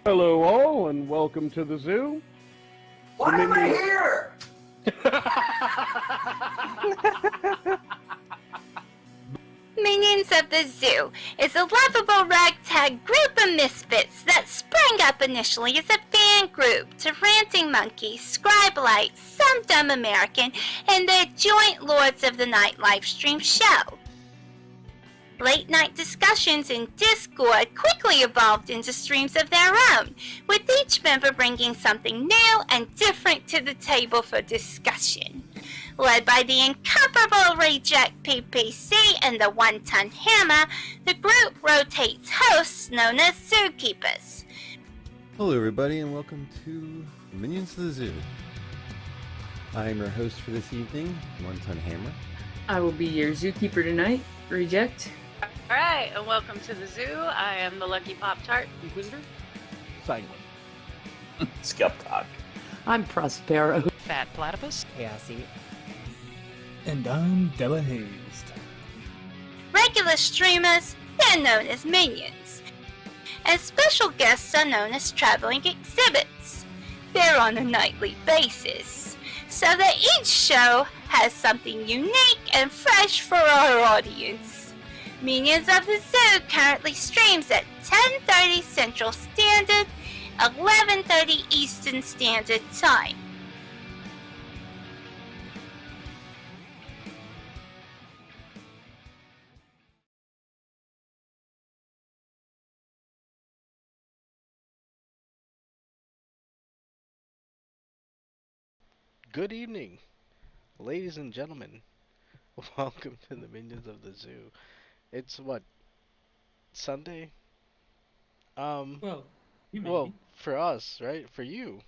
Hello all, and welcome to the zoo. Why am I here? Minions of the Zoo is a lovable ragtag group of misfits that sprang up initially as a fan group to Ranting Monkey, Scribelite, Some Dumb American, and their joint Lords of the Night livestream show. Late night discussions in Discord quickly evolved into streams of their own, with each member bringing something new and different to the table for discussion. Led by the incomparable Reject PPC and the One-Ton Hammer, the group rotates hosts known as Zookeepers. Hello everybody and welcome to Minions of the Zoo. I am your host for this evening, One-Ton Hammer. I will be your zookeeper tonight, Reject. Alright, and welcome to the zoo. I am the Lucky Pop-Tart Inquisitor, Sanguine, Skep, Tock. I'm Prospero. Fat Platypus. Chaosy. And I'm Della Hazed. Regular streamers, they're known as Minions. And special guests are known as traveling exhibits. They're on a nightly basis, so that each show has something unique and fresh for our audience. Minions of the Zoo currently streams at 10:30 Central Standard, 11:30 Eastern Standard Time. Good evening, ladies and gentlemen. Welcome to the Minions of the Zoo. It's what, Sunday? Well, you may Well, be. for us, right? For you.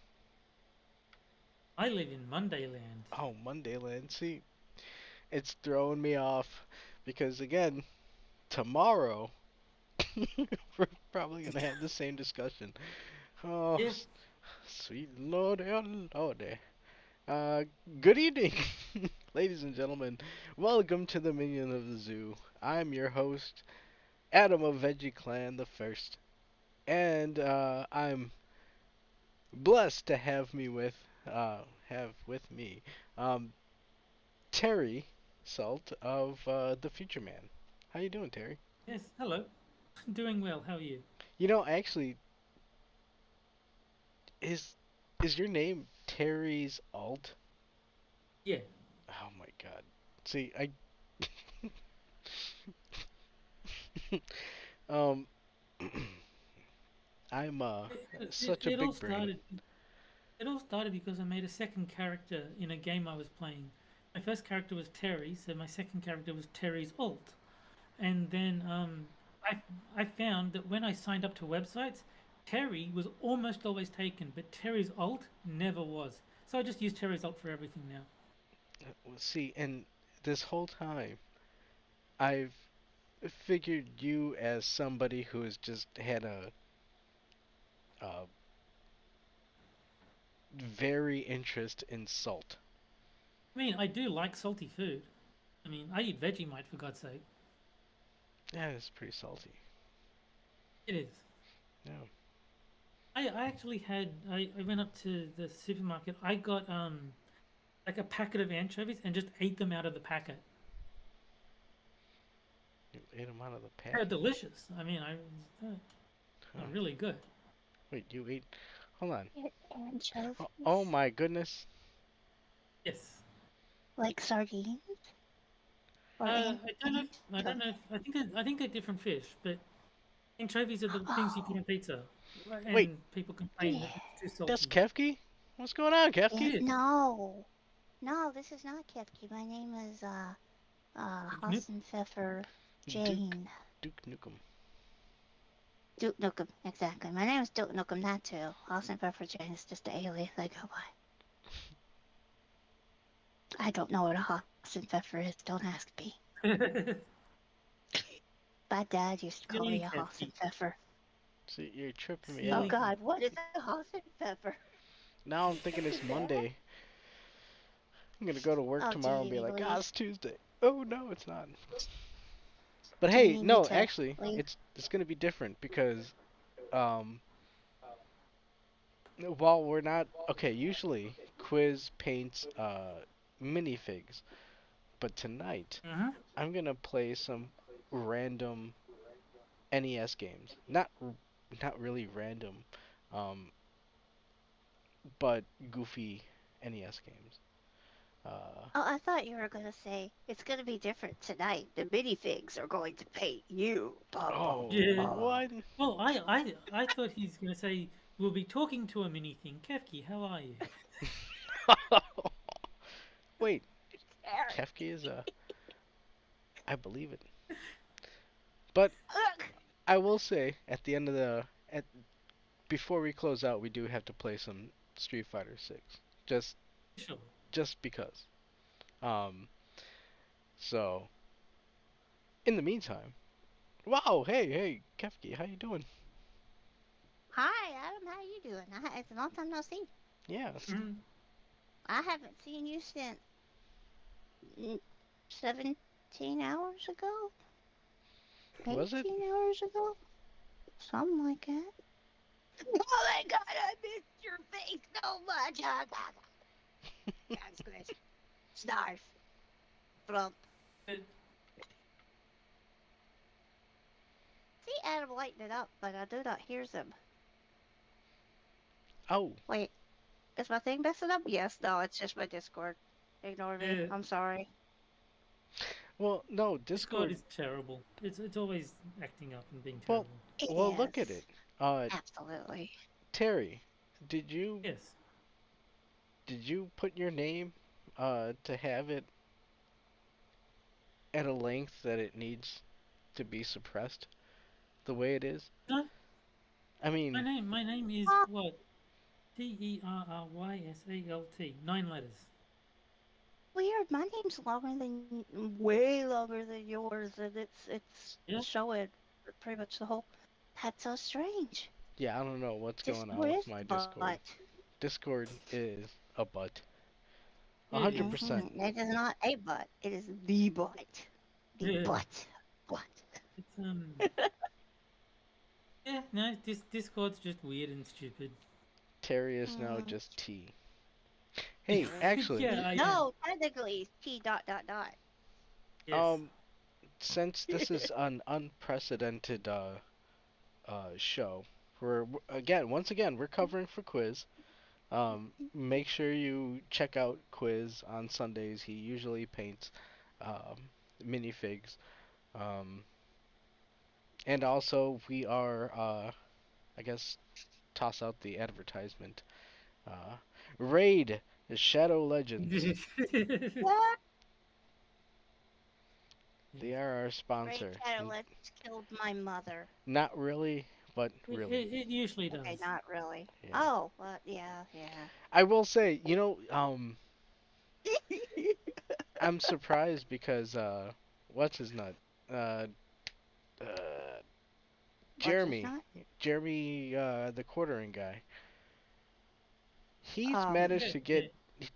I live in Mondayland. Oh, Mondayland. See, it's throwing me off because again, tomorrow we're probably gonna have the same discussion. Oh, Yeah. Sweet Lord, oh Lordy. Good evening, ladies and gentlemen. Welcome to the Minion of the Zoo. I'm your host, Adam of Veggie Clan the First, and I'm blessed to have with me, TerrySalt of the Future Man. How you doing, Terry? Yes, hello. Doing well, how are you? You know, actually, is your name Terry's Alt? Yeah. Oh my God. See, I um I'm such a It all big brain. started because I made a second character in a game I was playing. My first character was Terry, so my second character was Terry's Alt. And then I found that when I signed up to websites, Terry was almost always taken, but Terry's Alt never was. So I just use Terry's Alt for everything now. Well, see, and this whole time I've figured you as somebody who has just had a very interest in salt. I mean, I do like salty food. I mean, I eat Vegemite for God's sake. Yeah, it's pretty salty. It is. Yeah. I actually had I went up to the supermarket. I got like a packet of anchovies and just ate them out of the packet. You ate them out of the They're pack. delicious. I mean, they're Huh. really good. Wait, you ate? Hold on. Anchovies? Oh my goodness. Yes. Like sardines? Or I don't know. I don't know. I think they're different fish, but anchovies are the things you put on pizza. And Wait. people complain that it's too salty. That's Kefki? What's going on, Kefki? Yeah. No, this is not Kefki. My name is Hassan Pfeffer Jane. Duke Nukem. Duke Nukem, exactly. My name is Duke Nukem, that too. Hassan Pfeffer Jane is just the alias I go by. I don't know what a Hassan Pfeffer is, don't ask me. My dad used to call me a Hassan Pfeffer. See, you're tripping me See? out. Oh God, what is a Hassan Pfeffer? Now I'm thinking it's Monday. I'm gonna go to work Oh, tomorrow and do be you like, really? ah, it's Tuesday. Oh no, it's not. But Do you hey, need me no, to actually, leave? it's gonna be different because Well, we're not okay. Usually, Quiz paints minifigs, but tonight Uh-huh. I'm gonna play some random NES games. Not really random, um, but goofy NES games. Oh, I thought you were gonna say it's gonna be different tonight. The minifigs are going to paint you. Ba, ba, Oh, Yeah. ba. what? Well, I thought he's going to say we'll be talking to a mini thing. Kefki, how are you? Wait, Eric. Kefki is I believe it. But Ugh. I will say at the end of at before we close out, we do have to play some Street Fighter 6. Just Sure. just because. Um, so in the meantime, wow, hey, Kefki, how you doing? Hi, Adam. How you doing? It's a long time no see. Yes. Mhm. I haven't seen you since 17 hours ago. Was it? 18 hours ago. Something like that. Oh my God! I missed your face so much. Squish. Snarf. Flump. But See Adam lighting it up, but I do not hear them. Oh, Wait, is my thing messing up? Yes, no, it's just my Discord. Ignore me. yeah, I'm sorry. well, no, Discord Discord. is terrible. It's always acting up and being Well, terrible. It well, look at is. it. Absolutely. Terry, did you Yes. did you put your name to have it at a length that it needs to be suppressed the way it is? No, I mean, my name is Ah, what? TerrySalt. 9 letters. weird. My name's longer than, way longer than yours, and it's Yeah. showing pretty much the whole. That's so strange. yeah, I don't know what's going on Discord with is my the Discord. butt. Discord is a butt. Yeah, it is. 100%. It is not a butt. It is the butt. The Yeah. butt. Butt. It's Yeah. No, this Discord's just weird and stupid. Terry is now Mm. just T. Hey, actually, Yeah, I am. No, technically it's T dot dot dot. Yes. um, since this is an unprecedented show, once again, we're covering for Quiz. Make sure you check out Quiz on Sundays. He usually paints minifigs. Um, and also we are, I guess, toss out the advertisement. Uh, Raid Shadow Legends. What? They are our Great sponsor. Shadow Legends killed my mother. Not really, but It, really. it, it usually does. Okay, not really. Yeah. Oh, well, yeah, yeah. I will say, I'm surprised because what's his nut? Uh, uh, What's his Jeremy, name? the quartering guy. He's Um, managed Yeah, to yeah. get,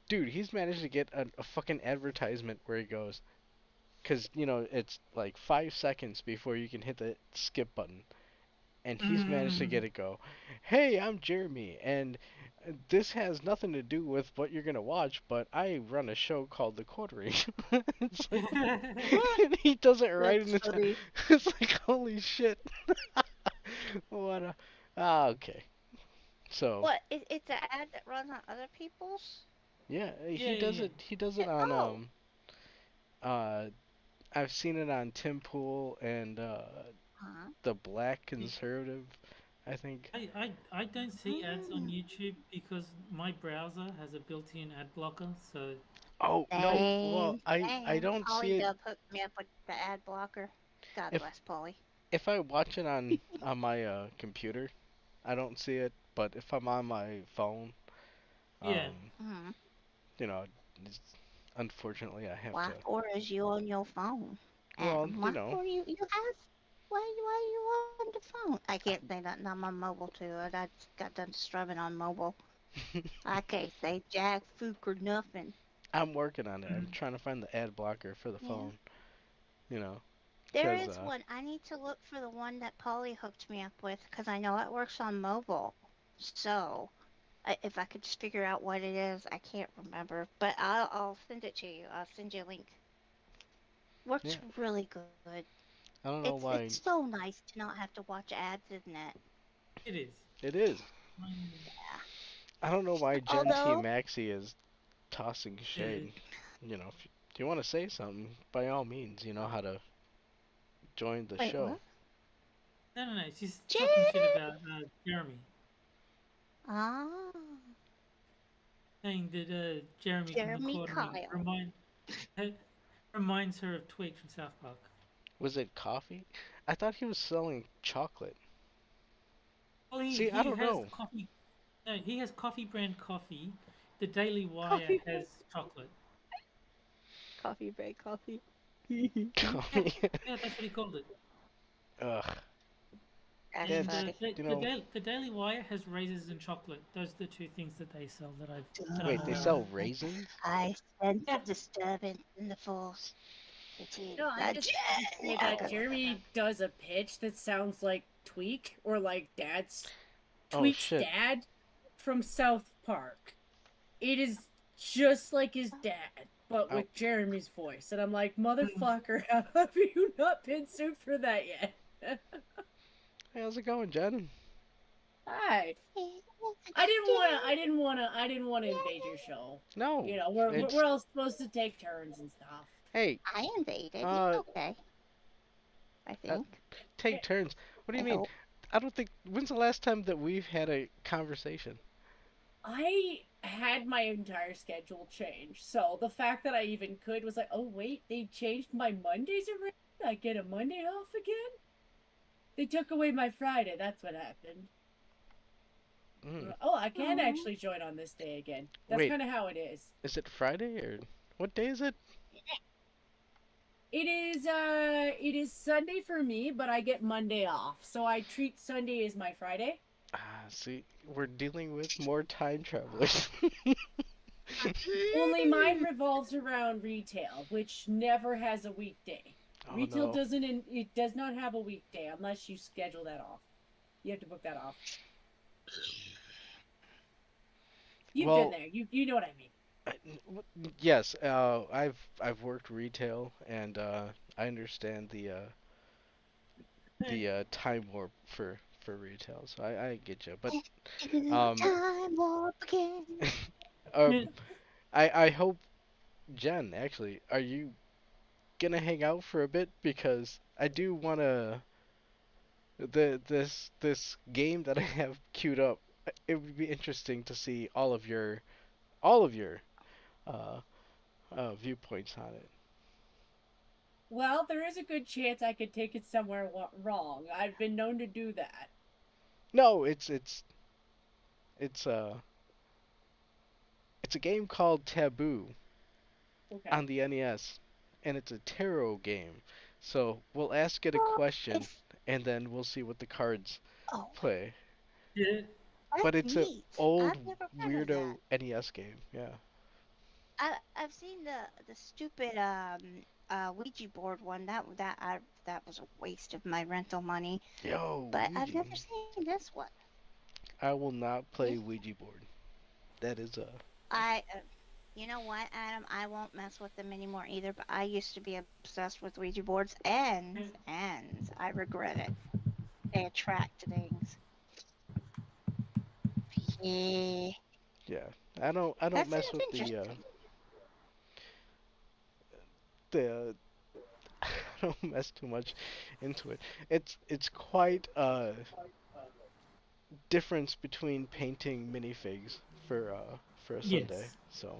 dude. He's managed to get a fucking advertisement where he goes, cause it's like 5 seconds before you can hit the skip button, and he's managed to get Mm. it go. Hey, I'm Jeremy, and this has nothing to do with what you're gonna watch, but I run a show called The Quartering. It's like, and he does it right in that's the funny. It's like holy shit. What a okay. So What? It's an ad that runs on other people's? yeah, Yeah, yeah, he does it on Oh. uh I've seen it on Tim Pool and Huh? the Black yeah. Conservative, I think. I don't see ads on Mm. YouTube because my browser has a built-in ad blocker. So Oh no, I well Same, I same. don't see Polly it Dub hooked me up with the ad blocker. God if bless Polly. if I watch it on my computer, I don't see it, but if I'm on my phone, yeah. um, Hmm. you know, it's, unfortunately I have Why to. for is you on your phone? Well, Adam, why for you have? Why you on the phone? I can't say nothing on my mobile too. I just got done strumming on mobile. I can't say jack, fook, or nothing. I'm working on it. I'm Mm. trying to find the ad blocker for the Yeah. phone, you know, There 'cause is one. I need to look for the one that Polly hooked me up with because I know it works on mobile. So, If I could just figure out what it is, I can't remember. But I'll send it to you. I'll send you a link. Works Yeah. really good. I don't know why. It's so nice to not have to watch ads, isn't it? It is. It is. Um, Yeah. I don't know why Gen T Although, Maxi is tossing shade. You know, if you want to say something, by all means, you know how to join the wait, show. what? no. She's Jen! talking shit about Jeremy, Ah, saying that Jeremy from the Jeremy Quartering Kyle. reminds her of Tweak from South Park. Was it coffee? I thought he was selling chocolate. Well, he, See, I he don't has know. coffee. No, he has coffee brand coffee. The Daily Wire Coffee, has chocolate. coffee, break, coffee. Coffee. Yeah, that's what he called it. Ugh. That's Yeah, And funny. you know. the Daily Wire has raisins and chocolate. Those are the two things that they sell that I'm Wait, they aware sell of. raisins? I sense a disturbance in the force. It is No, I a just Jen. say that Jeremy does a pitch that sounds like Tweak or like Oh Tweak's shit. dad from South Park. It is just like his dad, but with Jeremy's voice. And I'm like, motherfucker, have you not been sued for that yet? Hey, how's it going, Jen? Hi. I didn't wanna invade your show. No. You know, it's we're all supposed to take turns and stuff. hey, I invaded. It's okay. I think. take turns. What do you I mean? hope. I don't think. When's the last time that we've had a conversation? I had my entire schedule changed, so the fact that I even could was like, oh wait, they changed my Mondays around? I get a Monday off again? They took away my Friday, that's what happened. Mm. Oh, I can actually join on this day again. That's Wait. kind of how it is. Is it Friday or what day is it? It is Sunday for me, but I get Monday off, so I treat Sunday as my Friday. See, we're dealing with more time travelers. Only mine revolves around retail, which never has a weekday. Oh, Retail no. it does not have a weekday unless you schedule that off. You have to book that off. You've Well, been there. You know what I mean. Yes, I've worked retail and I understand the time warp for retail, so I get you. But Time warp again. I hope Jen, actually, are you gonna hang out for a bit because I do wanna this game that I have queued up. It would be interesting to see all of your uh, viewpoints on it. Well, there is a good chance I could take it somewhere wrong. I've been known to do that. No, it's it's a game called Taboo Okay. on the NES, and it's a tarot game. So we'll ask it a question, and then we'll see what the cards Oh, play. Yeah. But that's it's an neat. old I've never heard of weirdo that. NES game. Yeah. I've seen the stupid Ouija board one. That was a waste of my rental money. Yo, But I've Ouija. never seen this one. I will not play Yeah. Ouija board. That is a You know what, Adam? I won't mess with them anymore either. But I used to be obsessed with Ouija boards, and I regret it. They attract things. Yeah, yeah. I don't that mess sounds with interesting. the I don't mess too much into it. It's quite a difference between painting minifigs for a Sunday. Yes. So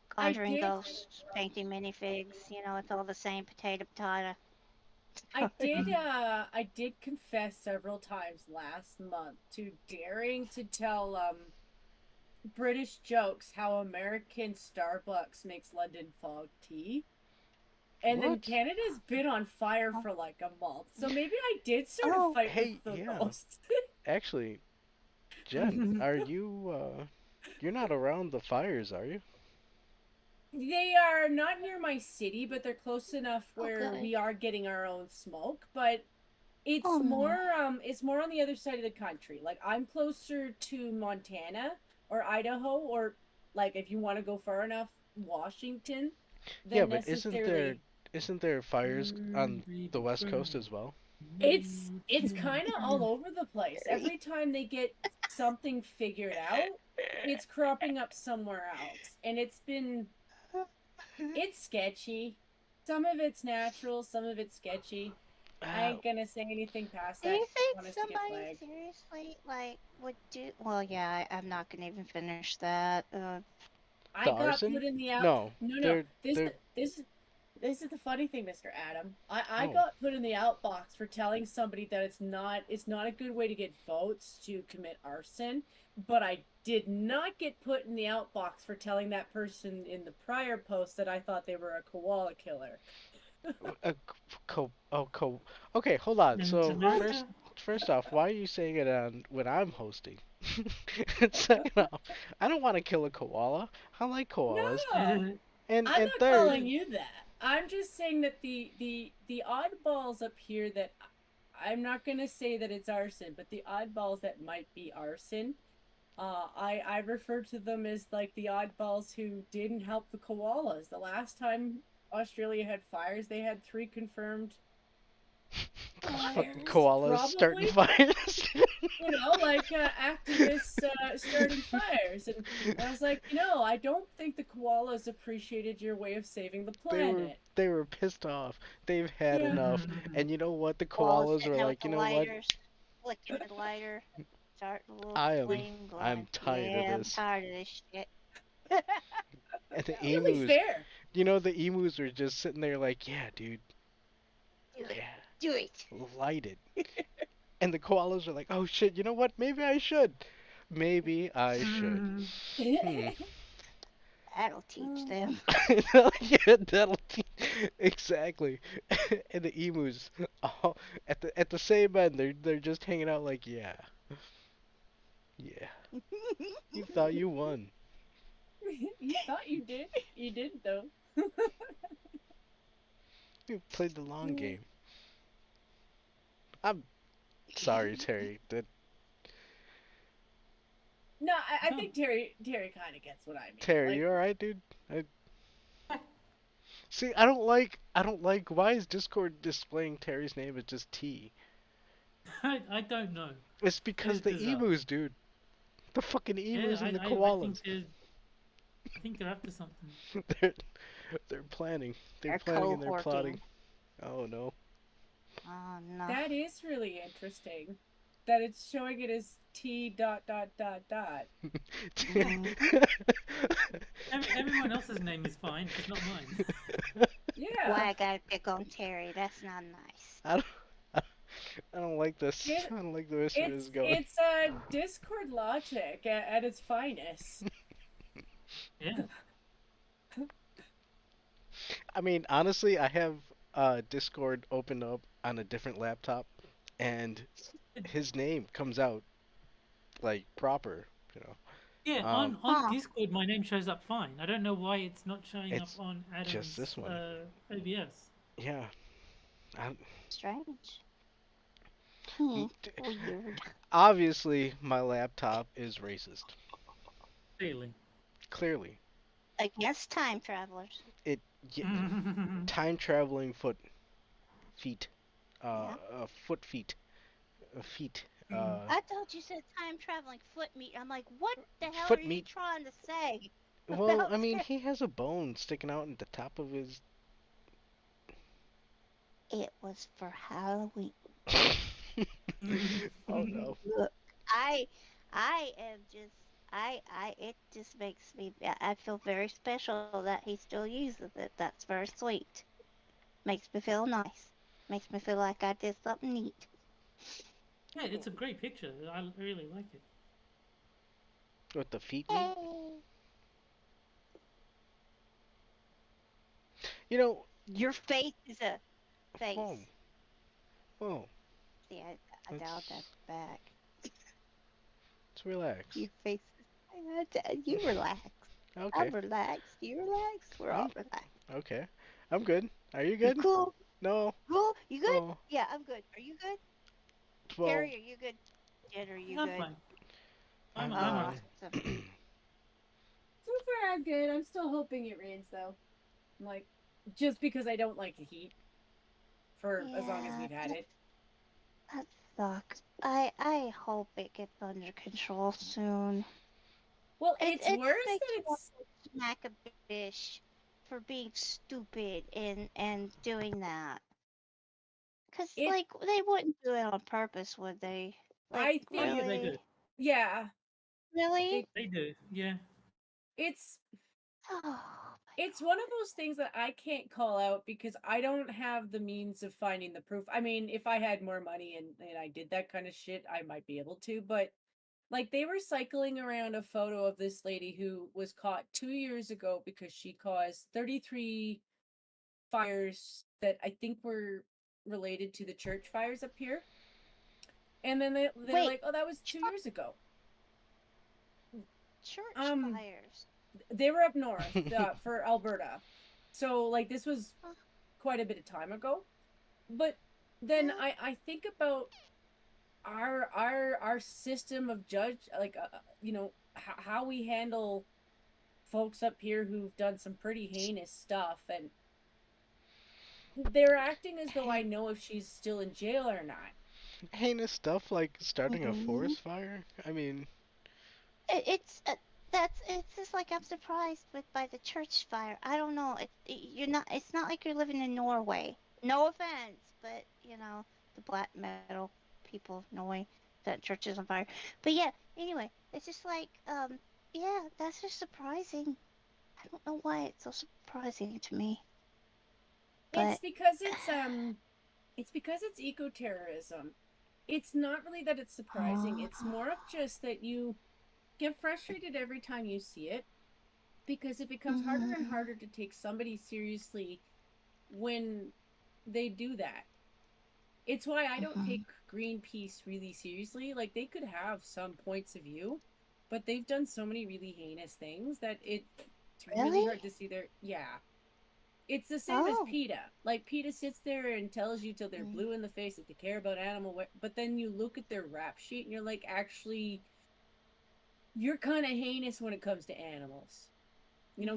Conjuring did- ghosts, painting minifigs. You know, it's all the same potato. I did confess several times last month to daring to tell British jokes how American Starbucks makes London fog tea. And then What? Canada's been on fire for like a month. So maybe I did sort of fight hey, with the yeah. ghosts. actually, Jen, are you you're not around the fires, are you? They are not near my city, but they're close enough where Okay. we are getting our own smoke. But It's Oh, more it's more on the other side of the country. Like I'm closer to Montana or Idaho or like if you want to go far enough, Washington Yeah, than but necessarily. isn't there fires on the West Coast as well? It's kind of all over the place. Every time they get something figured out, it's cropping up somewhere else. And it's sketchy. Some of it's natural, some of it's sketchy. I Uh, ain't gonna say anything past do that. you 'Cause I think want us to get somebody flagged. seriously like would do? Well, yeah, I'm not gonna even finish that. the I got arson? put in the out. No, No. they're This is the funny thing, Mr. Adam. I oh. got put in the outbox for telling somebody that it's not a good way to get votes to commit arson, but I did not get put in the outbox for telling that person in the prior post that I thought they were a koala killer. Okay, hold on. And So America? first off, why are you saying it on when I'm hosting? Second off, I don't want to kill a koala. I like koalas. No, And I'm and not third, calling you that. I'm just saying that the oddballs up here that I'm not gonna say that it's arson, but the oddballs that might be arson. I refer to them as like the oddballs who didn't help the koalas. The last time Australia had fires, they had 3 confirmed fucking fires, koalas starting probably. fires. Like activists starting fires. And I was like, I don't think the koalas appreciated your way of saving the planet. They were pissed off. They've had Yeah. enough. And you know what? The While koalas sitting were there with like, the you know what? lighters, flicking the lighter, starting a little I am flame, I'm going, tired of yeah, I'm this. tired of this shit. And the Really emus, fair. the emus were just sitting there like, yeah, dude, Do it. yeah, Do it. light it. And the koalas are like, oh shit, you know what? Maybe I should. Maybe I should. Hmm. That'll teach them. Yeah, exactly. And the emus, all, at the same end, they're just hanging out like, yeah, yeah. You thought you won. You thought you did. You didn't, though. You played the long game. I'm sorry, Terry. That No, I think Terry kind of gets what I mean. Terry, Like, you all right, dude? See, I don't like. Why is Discord displaying Terry's name as just T? I don't know. It's because It's the bizarre. emus, dude. The fucking Yeah, emus and the I koalas. think they're up to something. they're they're planning. They're They're planning and they're cohorting. plotting. Oh no. Oh no. that is really interesting. That it's showing it as T dot dot dot dot. Everyone else's name is fine, just not mine. Yeah. Why I gotta pick on Terry? That's not nice. I don't like this. It- I don't like the way this is going. It's Discord logic at its finest. Yeah. I mean, honestly, I have Discord opened up on a different laptop, and his name comes out like proper, you know. Yeah, Um, on Discord my name shows up fine. I don't know why it's not showing up It's on Adam's just this one. OBS. Yeah. Strange. D- Weird. Obviously, my laptop is racist. Clearly. Clearly, Against time travelers. time traveling feet, Yeah. foot feet, feet. I thought you said time traveling foot meat. I'm like, what the hell Foot are you meat. trying to say? Well, about I mean, that? he has a bone sticking out at the top of his. It was for Halloween. Oh no. Look, I am just, it just makes me, I feel very special that he still uses it. That's very sweet. Makes me feel nice. Makes me feel like I did something neat. Yeah, it's a great picture. I really like it. With the feet. Meat? You know. Your face is a face. Whoa. Whoa. See, I dialed that back. Let's relax. Your face is, you relax. Okay. I'm relaxed. You relaxed? We're all relaxed. Okay. I'm good. Are you good? You cool? No. Cool? You good? Oh. Yeah, I'm good. Are you good? Well, Terry, are you good? Jen, are you I'm good? fine. I'm uh, alright. Awesome. So far, I'm good. I'm still hoping it rains, though. Like, just because I don't like the heat for as long as Yeah, we've had it. that sucks. I hope it gets under control soon. Well, It it's it worse just makes that you want it's. to smack a bitch for being stupid and doing that. Cause It. like they wouldn't do it on purpose, would they? Like I Oh think. yeah, they do. really, Yeah. really? They. They do. Yeah. It's. Oh my It's one of those things that I can't call out because I don't have the means of finding the proof. I mean, if I had more money and I did that kind of shit, I might be able to. But like they were cycling around a photo of this lady who was caught 2 years ago because she caused 33 fires that I think were related to the church fires up here. And then they're Wait, like, oh, that was 2 years ago. church fires. They were up north for Alberta. So like this was Huh, quite a bit of time ago. But then yeah. I think about our system of judge, like how we handle folks up here who've done some pretty heinous stuff, and they're acting as though I Hey, know if she's still in jail or not. heinous stuff like starting a mhm. forest fire. I mean, It's it's just like I'm surprised by the church fire. I don't know. You're not. It's not like you're living in Norway. No offense, but you know the black metal people of Norway that church is on fire. But yeah. Anyway, it's just like yeah, that's just surprising. I don't know why it's so surprising to me, It's but because it's eco-terrorism. It's not really that it's surprising. It's uh, more of just that you get frustrated every time you see it because it becomes harder and mm, harder to take somebody seriously when they do that. It's why I don't mhm. take Greenpeace really seriously. Like they could have some points of view, but they've done so many really heinous things that it's really Really? hard to see their yeah. It's the same as Oh. PETA. Like PETA sits there and tells you till they're Mm, blue in the face that they care about but then you look at their rap sheet and you're like, actually, you're kind of heinous when it comes to animals.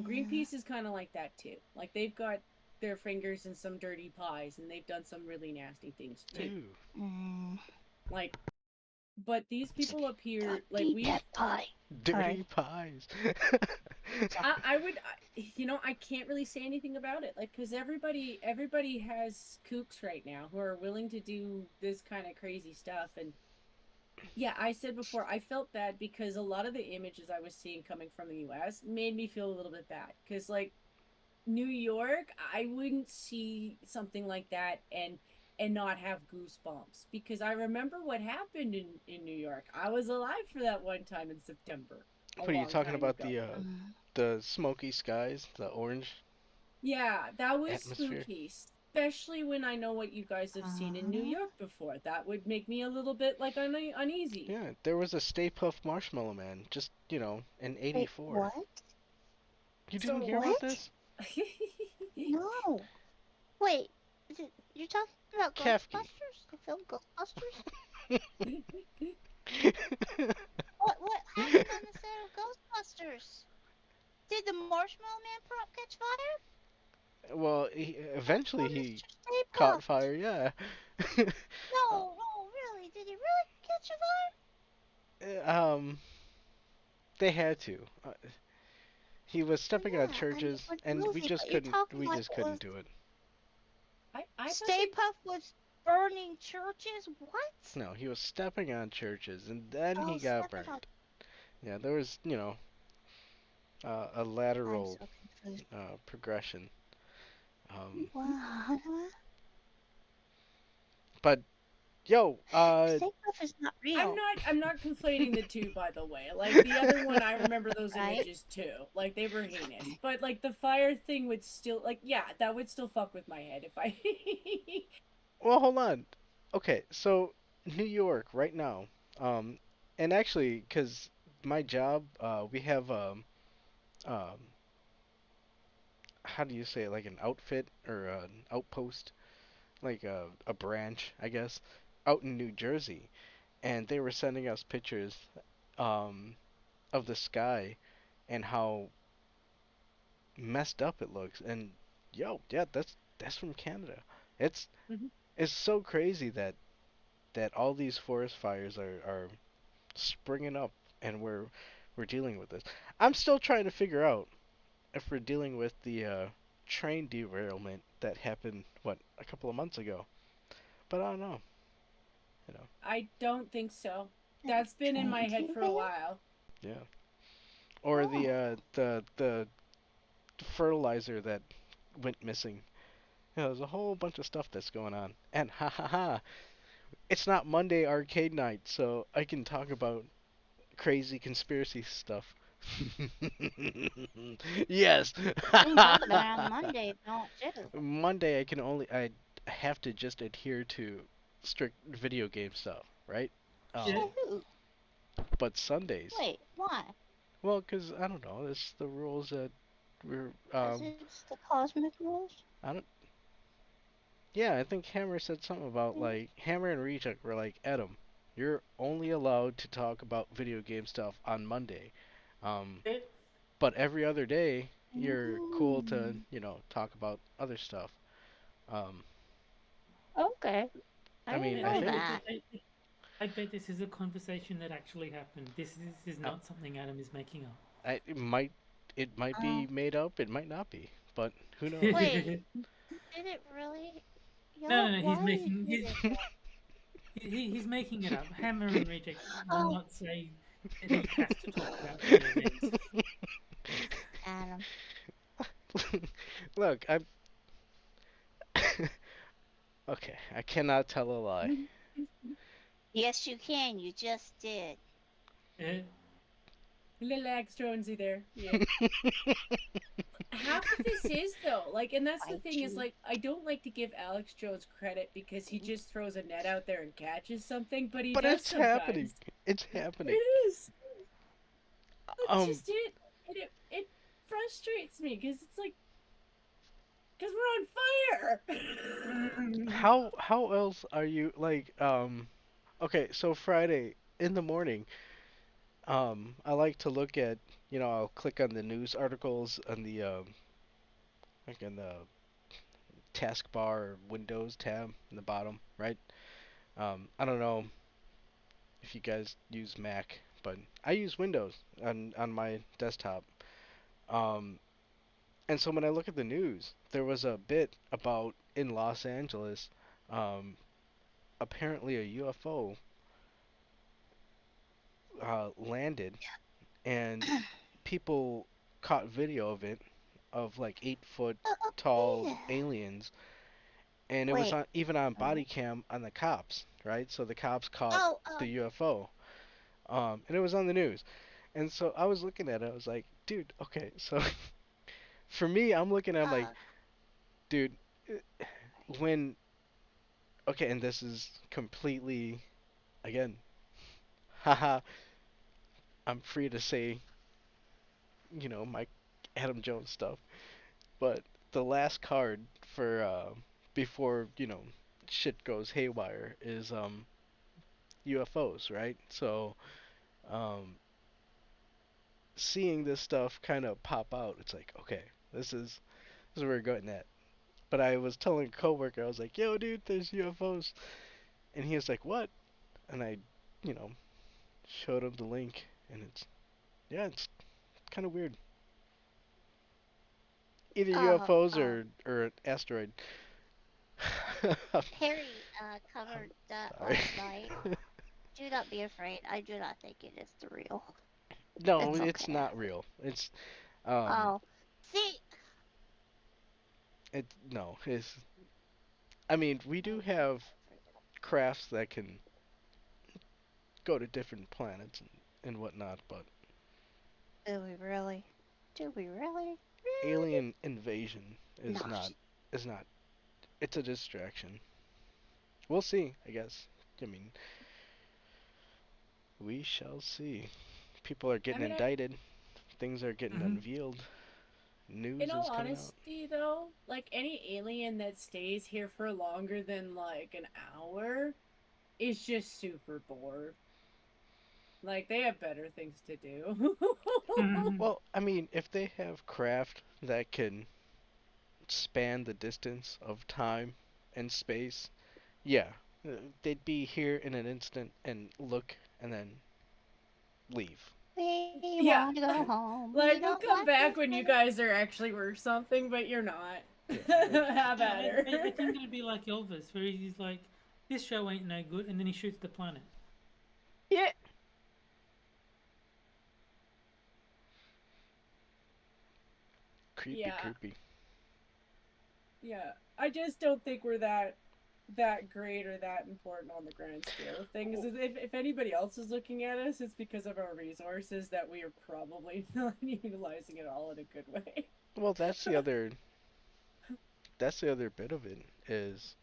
yeah. Greenpeace is kind of like that too. Like they've got their fingers in some dirty pies and they've done some really nasty things too. ew. Mm, Like, but these people up don't here, like eat that pie. Dirty Sorry. pies. I would, I can't really say anything about it, like, because everybody has kooks right now who are willing to do this kind of crazy stuff, and yeah, I said before, I felt bad because a lot of the images I was seeing coming from the U.S. made me feel a little bit bad, because like New York, I wouldn't see something like that and not have goosebumps because I remember what happened in New York. I was alive for that one time in September, a What are you long talking time about? ago. Mm, The smoky skies, the orange Yeah, that was atmosphere. spooky, especially when I know what you guys have seen in New uh-huh. York before. That would make me a little bit like uneasy. Yeah, there was a Stay Puft Marshmallow Man, just in Wait, '84. what? You didn't So, hear about What? this? No. Wait, you're talking about Kefki. Ghostbusters? The film Ghostbusters? What happened on the set of Ghostbusters? Did the Marshmallow Man prop catch fire? Well, Oh, eventually poor he Mr. Stay caught Puft. fire. Yeah. Uh, No, no, really? Did he really catch a fire? um, they had to. He was Well, stepping on yeah, I mean, it churches, was a and we movie, just but you're couldn't. talking We like just it was couldn't do it. I thought Stay they Puft was burning churches? What? No, he was stepping on churches, and then Oh, he got stepping on. burned. Yeah, there was, a I'm lateral so confused. progression. Um, What? but yo, Stay Puft is not real, I'm not conflating the two, by the way. Like the other one, I remember those right? images too. Like they were heinous, but like the fire thing would still like yeah, that would still fuck with my head if I. well, hold on. Okay, so New York right now, um, and actually, cause my job, we have um, how do you say it, like an outfit or an outpost, like a branch, I guess. out in New Jersey, and they were sending us pictures um, of the sky and how messed up it looks. And yo, yeah, that's from Canada. It's Mhm. it's so crazy that all these forest fires are springing up, and we're dealing with this. I'm still trying to figure out if we're dealing with the train derailment that happened a couple of months ago. But I don't know, you know. I don't think so. The That's been in my train head for a derailed? while. Yeah. Or the Oh. the fertilizer that went missing. There's a whole bunch of stuff that's going on. And ha ha ha, it's not Monday arcade night, so I can talk about crazy conspiracy stuff. Yes. You can talk about it on Monday if you want to. Monday I have to just adhere to strict video game stuff, right? Yeah. Shoot. But Sundays, Wait, why? well, 'cause I don't know, it's the rules that we're Because it's the cosmic rules? I don't yeah, I think Hammer said something about Mm. like Hammer and Reject were like, Adam, you're only allowed to talk about video game stuff on Monday. Um, Yeah. but every other day you're cool to, Mm. talk about other stuff. Um, Okay. I I mean, didn't I know think that. I bet this is a conversation that actually happened. This is uh, not something Adam is making up. it might be Oh. made up, it might not be, but who knows? Wait, did it really? No, Y'all, no, no. He's why making did it? he's making it up. Hammer and Reject will Oh, not say that he has to talk about video games. Adam. Look, I'm okay. I cannot tell a lie. Yes, you can. You just did. Yeah. Little Alex Jonesy there. Yeah. Half of this is though, like, and that's the Fight thing is you. like, I don't like to give Alex Jones credit because he just throws a net out there and catches something, but he But does it's happening. sometimes. It's It happening. is. That's just it. And it frustrates me because it's like, because we're on fire. How else are you like okay, so Friday in the morning, I like to look at, I'll click on the news articles on the like in the taskbar or Windows tab in the bottom, right? I don't know if you guys use Mac, but I use Windows on my desktop. Um, and so when I look at the news, there was a bit about in Los Angeles, um, apparently a UFO landed, and people caught video of it, of like 8 foot tall Yeah. aliens, and it was Wait. even on Oh. body cam on the cops, right? So the cops caught Oh. the UFO, and it was on the news. And so I was looking at it, I was like, dude, okay, so for me, I'm looking at, I'm like, Uh. dude, when, okay, and this is completely, again, haha, I'm free to say, my Adam Jones stuff. But the last card for before shit goes haywire is UFOs, right? So um, seeing this stuff kind of pop out, it's like, okay, this is where we're going at. But I was telling a coworker, I was like, yo, dude, there's UFOs, and he was like, what? And I, you know, showed him the link, and it's kind of weird. Either Oh. UFOs or an asteroid. Harry I'm covered that sorry. last night. Do not be afraid. I do not think it is the real. No, It's it's okay. not real. Um, Oh. See. it no, it's. I mean, we I do was really have afraid of crafts that can go to different planets and whatnot, but it. Do we really? Do we really? Really? alien invasion No. is not. It's a distraction. We'll see, I guess. I mean, we shall see. People are I getting mean, indicted. Things are getting Hmm. unveiled. in News all is coming out. honesty, though, like any alien that stays here for longer than like an hour is just super bored. Like, they have better things to do. Well, I mean, if they have craft that can span the distance of time and space, yeah, they'd be here in an instant and look and then leave. We Yeah. want to go home. Like, We they'll don't come like back this when you place. guys are actually worth something, but you're not. Yeah. Have Yeah, at her. I think it'd be like Elvis, where he's like, "This show ain't no good," and then he shoots the planet. Yeah. Creepy, Yeah. creepy. Yeah. I just don't think we're that great or that important on the grand scale of things. If anybody else is looking at us, it's because of our resources that we are probably not utilizing it all in a good way. Well, that's the other bit of it is,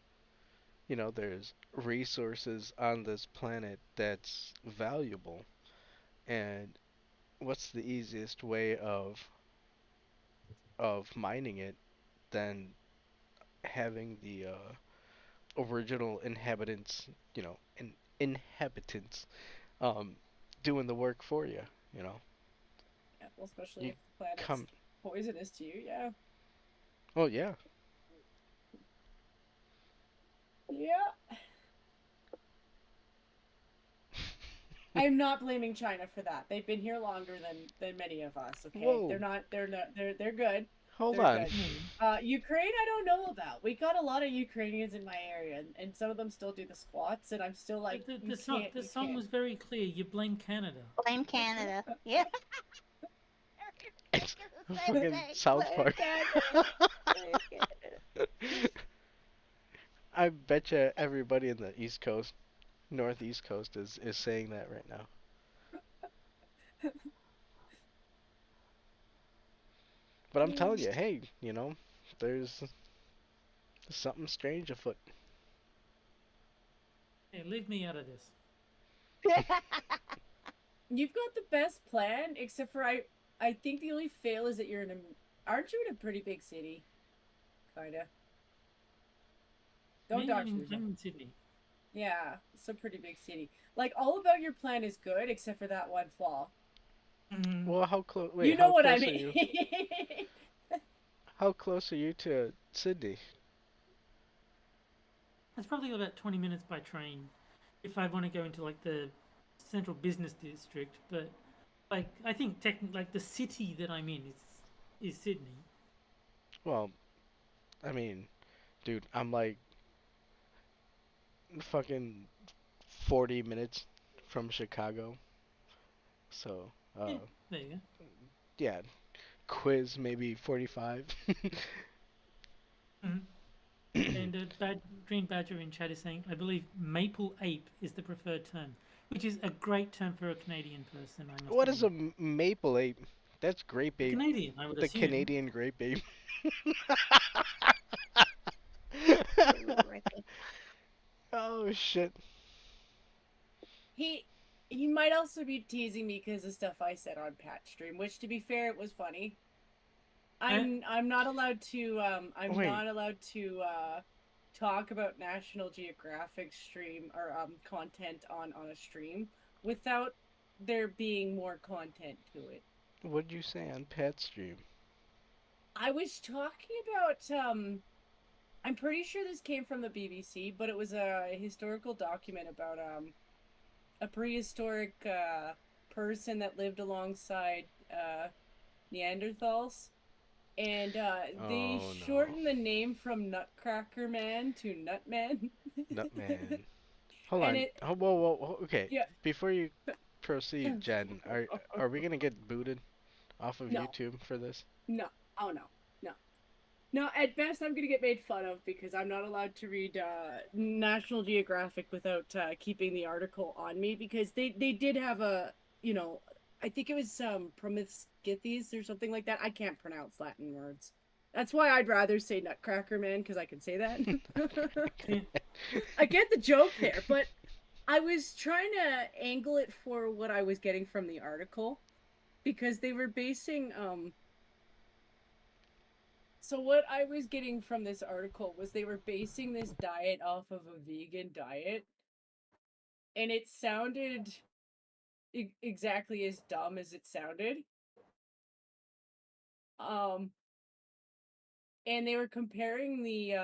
there's resources on this planet that's valuable, and what's the easiest way of mining it than having the original inhabitants, inhabitants, um, doing the work for you, you know. Yeah, well, especially You if the planet's come, poisonous to you, yeah. oh yeah, Yeah. I'm not blaming China for that. They've been here longer than many of us, okay? whoa, They're good. hold They're on. good. Ukraine, I don't know about. We got a lot of Ukrainians in my area, and some of them still do the squats, and I'm still like, The song was very clear. You blame Canada. Blame Canada. Yeah. It's The same fucking thing. South Blame Park. Canada. Blame Canada. I bet you everybody in the East Coast, Northeast Coast is saying that right now. But I'm telling you, hey, there's something strange afoot. Hey, leave me out of this. You've got the best plan, except for I think the only fail is that you're in a. Aren't you in a pretty big city? Kinda. Don't dox I'm yourself. in Sydney. Yeah, it's a pretty big city. Like, all about your plan is good, except for that one flaw. Well, how close? Wait, You know how what I close are mean. you? How close are you to Sydney? It's probably about 20 minutes by train, if I want to go into like the central business district. But like, I think like the city that I'm in is Sydney. Well, I mean, dude, I'm like fucking 40 minutes from Chicago. So, Yeah, there you go. yeah, quiz maybe 45. And Green Badger in chat is saying, I believe maple ape is the preferred term, which is a great term for a Canadian person. I must What is a admit. maple ape? That's grape ape. Canadian, I would The assume. Canadian grape ape. Oh shit. He might also be teasing me because of stuff I said on Patch Stream, which, to be fair, it was funny. I'm not allowed to Wait. not allowed to talk about National Geographic stream or content on a stream without there being more content to it. What'd you say on Pat's stream? I was talking about I'm pretty sure this came from the BBC, but it was a historical document about a prehistoric person that lived alongside Neanderthals. And they shortened the name from Nutcracker Man to Nutman. Nutman. Hold And on. Whoa. Okay. Yeah. Before you proceed, Jen, are we gonna get booted off of No. YouTube for this? No. Oh, no. No, at best I'm going to get made fun of because I'm not allowed to read National Geographic without keeping the article on me, because they did have a, I think it was Promiscuous or something like that. I can't pronounce Latin words. That's why I'd rather say Nutcracker Man, because I can say that. I get the joke there, but I was trying to angle it for what I was getting from the article, because they were basing so what I was getting from this article was they were basing this diet off of a vegan diet, and it sounded exactly as dumb as it sounded. And they were comparing the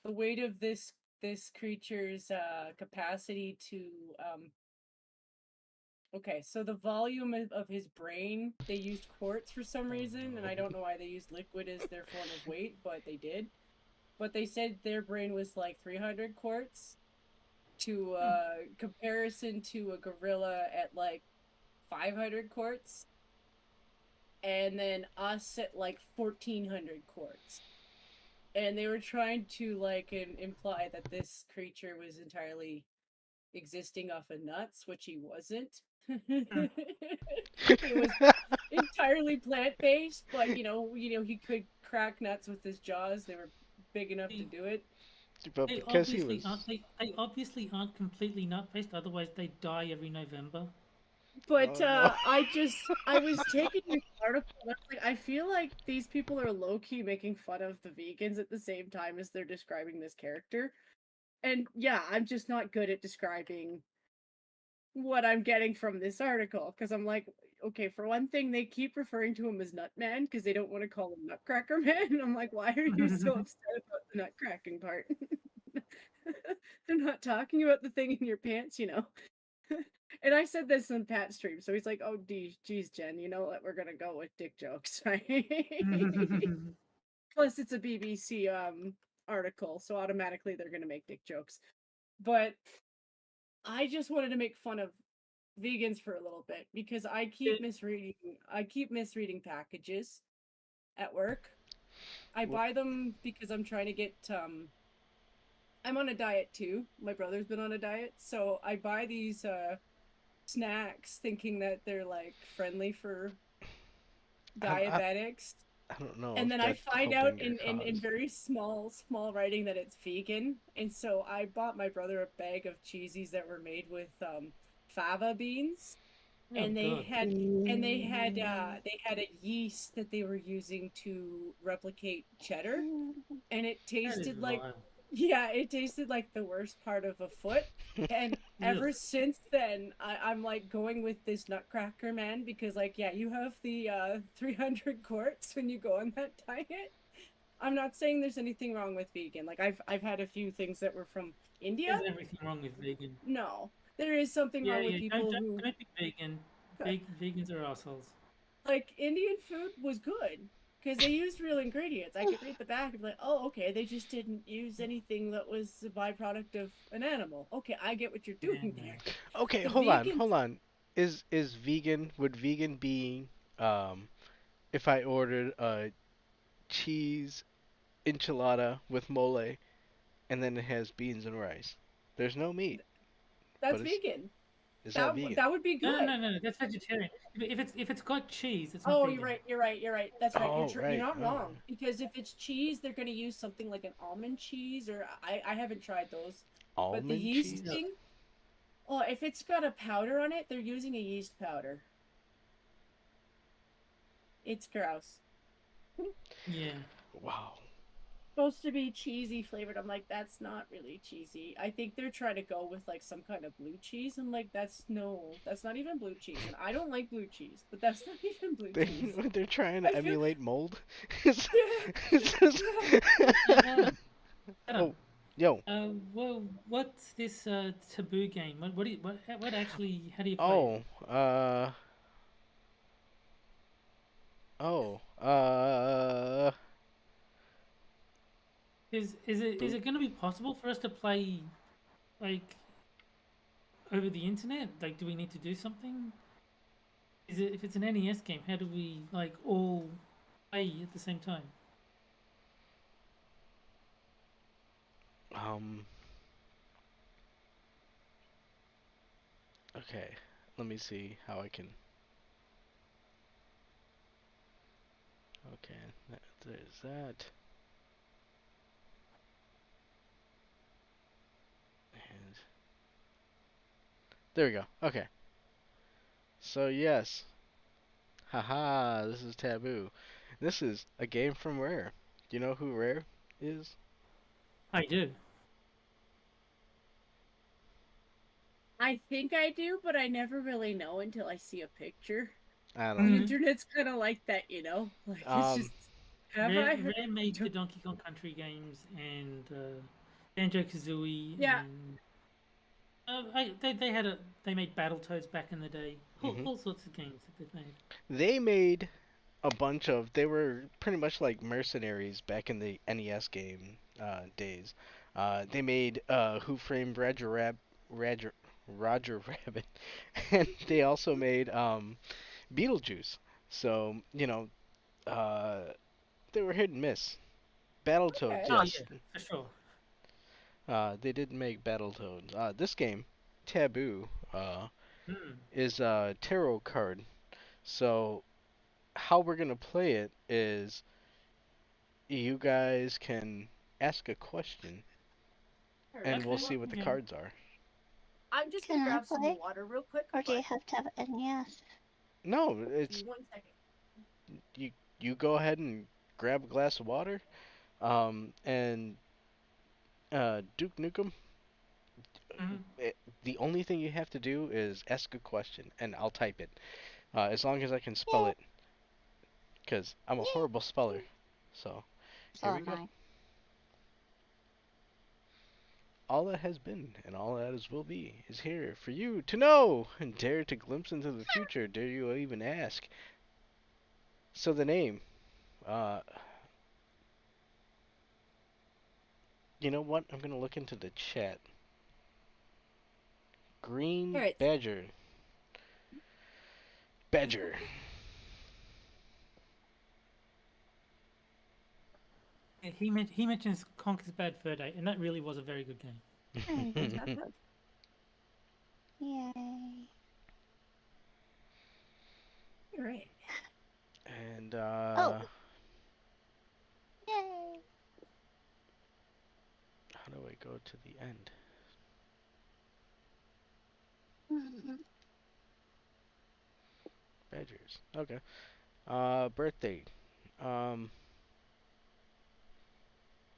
weight of this creature's capacity to okay, so the volume of his brain, they used quartz for some reason, and I don't know why they used liquid as their form of weight, but they did. But they said their brain was like 300 quartz to comparison to a gorilla at like 500 quartz, and then us at like 1400 quartz. And they were trying to like imply that this creature was entirely existing off of nuts, which he wasn't. He was entirely plant-based, but you know he could crack nuts with his jaws. They were big enough to do it. But They because he obviously was. aren't. They obviously aren't completely nut-based. Otherwise, they die every November. But Oh, no. I was taking this article and I was like, I feel like these people are low-key making fun of the vegans at the same time as they're describing this character. And yeah, I'm just not good at describing what I'm getting from this article because I'm like, okay, for one thing, they keep referring to him as Nutman because they don't want to call him Nutcracker Man. And I'm like, why are you so upset about the nutcracking part? They're not talking about the thing in your pants, you know. And I said this on Pat's stream, so he's like, "Oh, geez, Jen, you know what? We're gonna go with dick jokes, right?" Plus, it's a BBC article, so automatically they're gonna make dick jokes. But I just wanted to make fun of vegans for a little bit because I keep misreading packages at work. I buy them because I'm trying to get I'm on a diet too. My brother's been on a diet, so I buy these snacks thinking that they're like friendly for diabetics. I don't know. And if then I that's find out helping their in cause. very small writing that it's vegan. And so I bought my brother a bag of cheesies that were made with fava beans. Oh, And God. they had a yeast that they were using to replicate cheddar. And it That is tasted like vile. yeah, it tasted like the worst part of a foot. And ever Ugh. since then, I'm like going with this Nutcracker Man because, like, yeah, you have the 300 quarts when you go on that diet. I'm not saying there's anything wrong with vegan. Like, I've had a few things that were from India. There's everything wrong with vegan. No, there is something Yeah, wrong with yeah. people who Don't be vegan. Vegans are assholes. like Indian food was good because they used real ingredients. I could read the back and be like, oh, okay, they just didn't use anything that was a byproduct of an animal. Okay, I get what you're doing there. Okay, The hold vegans, on. Is vegan, would vegan be if I ordered a cheese enchilada with mole and then it has beans and rice? There's no meat, that's but it's vegan. is that vegan? That would be No, good. no. That's vegetarian. If it's got cheese, it's not Oh, vegan. you're right. That's right. Oh, You're right. not Oh. wrong because if it's cheese, they're gonna use something like an almond cheese, or I haven't tried those. But the Almond yeast cheese? thing, oh, if it's got a powder on it, they're using a yeast powder. It's gross. Yeah. Wow. Supposed to be cheesy flavored. I'm like, that's not really cheesy. I think they're trying to go with like some kind of blue cheese. I'm like, that's not even blue cheese. And I don't like blue cheese, but that's not even blue cheese. They're trying I to feel- emulate mold. Yeah. Oh, yo. Well, what's this taboo game? What actually? How do you play it? Oh, uh, Is it going to be possible for us to play like over the internet? Like, do we need to do something? Is it if it's an NES game? How do we like all play at the same time? um, okay. Let me see how I can. Okay, there's that. And there we go. Okay. So yes. Haha, this is Taboo. This is a game from Rare. Do you know who Rare is? I do. I think I do, but I never really know until I see a picture. I The don't know. internet's kind of like that, you know? Like, it's just, have Rare, I heard? Rare made the Donkey Kong Country games and Banjo-Kazooie Yeah. and they made Battletoads back in the day. All sorts of games that they've made. They made a bunch of. They were pretty much like mercenaries back in the NES game days. They made Who Framed Roger Rabbit, and they also made Beetlejuice. So they were hit and miss. Battletoads, Okay. Oh yes. yeah, for sure. They did make Battletoads. This game, Taboo, Mm. is a tarot card. So how we're gonna play it is you guys can ask a question, and we'll Okay, see what the yeah. cards are. I'm just Can gonna I grab some play? water real quick. Or do you But have to have an NES? No, give it's me 1 second. you go ahead and grab a glass of water, and Duke Nukem. Mhm. The only thing you have to do is ask a question, and I'll type it. As long as I can spell Yeah. it, because I'm a horrible speller. So So here we am go. I. All that has been and all that is will be is here for you to know and dare to glimpse into the future. Dare you even ask? So the name, uh, you know what? I'm gonna look into the chat. Green Here, it's Badger. Badger. Yeah, he mentions Conker's Bad Fur Day, and that really was a very good game. Yay. You're right. And Oh. Yay. how do I go to the end? Mhm. Badgers. Okay. Birthday. Um.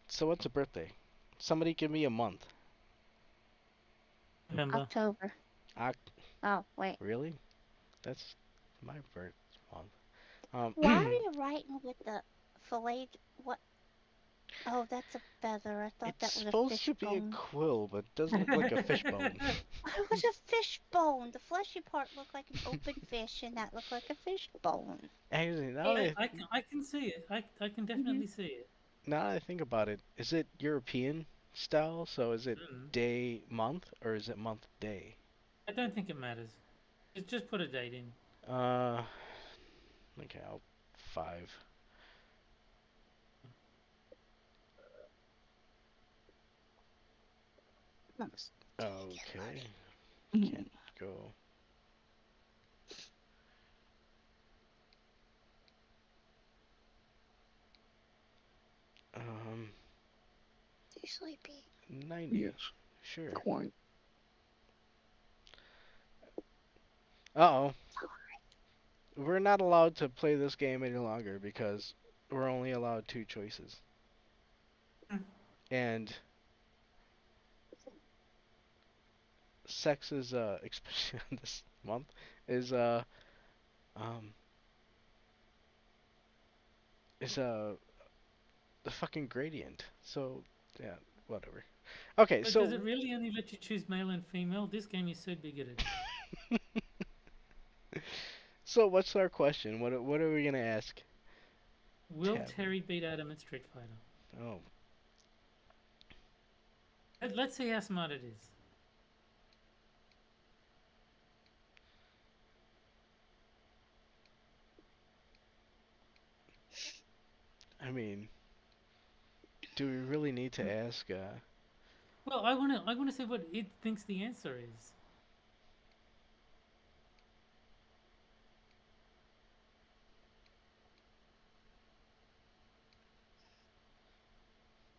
So what's a birthday? Somebody give me a month. Remember? October. Oct. Oh, wait. Really? That's my birth month. Why are you writing with the fillet? What? Oh, that's a feather. I thought It's that was a supposed to be a fishbone. quill, but it does look like a fishbone. It was a fishbone. The fleshy part looked like an open fish, and that looked like a fishbone. Actually, I can see it. I can definitely see it. now that I think about it, is it European style? So is it Mm. day month or is it month day? I don't think it matters. Just put a date in. Okay, I'll 5. Okay, can't go. Too sleepy. 90s. Sure. Quite. Uh-oh. We're not allowed to play this game any longer because we're only allowed 2 choices. And sex's expression this month is um is the fucking gradient. So yeah, whatever. Okay, But so does it really only let you choose male and female? This game is so bigoted. so what's our question? What are we gonna ask? Will Tab. Terry beat Adam at Street Fighter? Oh, Let's see how smart it is. I mean, do we really need to ask? Well, I wanna see what it thinks the answer is.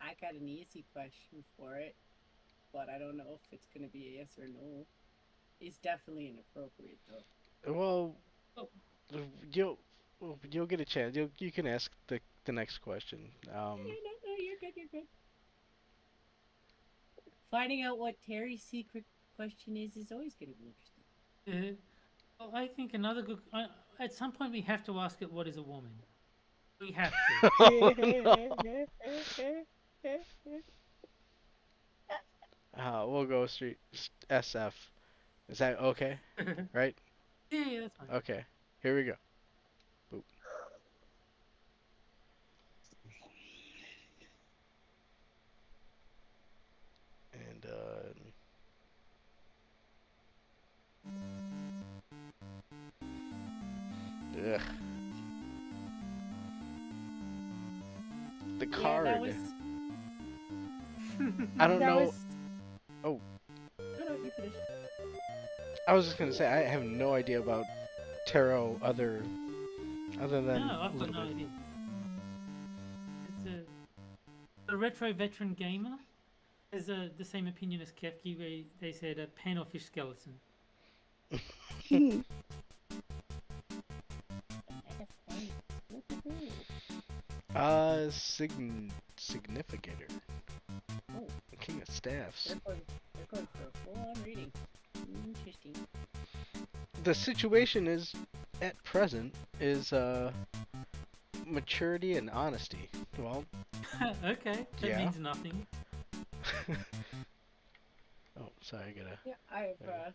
I got an easy question for it, but I don't know if it's gonna be a yes or no. It's definitely inappropriate though. Well, Oh. you'll get a chance. You can ask the next question. No, you're good. You're good. Finding out what Terry's secret question is always going to be interesting. Well, I think another good. At some point, we have to ask it, what is a woman? We have to. Oh, no. We'll go straight SF. Is that okay? Right? Yeah, that's fine. Okay. Here we go. Boop. And ugh. The card. Yeah, that was... I don't that know. Was... Oh. No, you finish. I was just gonna say I have no idea about tarot other than No, I've a got little no bit. idea. It's a retro veteran gamer has the same opinion as Kefki, where they said a pen or fish skeleton. Significator. Oh. King of Staffs. They're going for a full-on reading. Interesting. The situation is, at present, is maturity and honesty. Well, Okay, that Yeah. means nothing. oh, sorry, I gotta. Yeah, I've There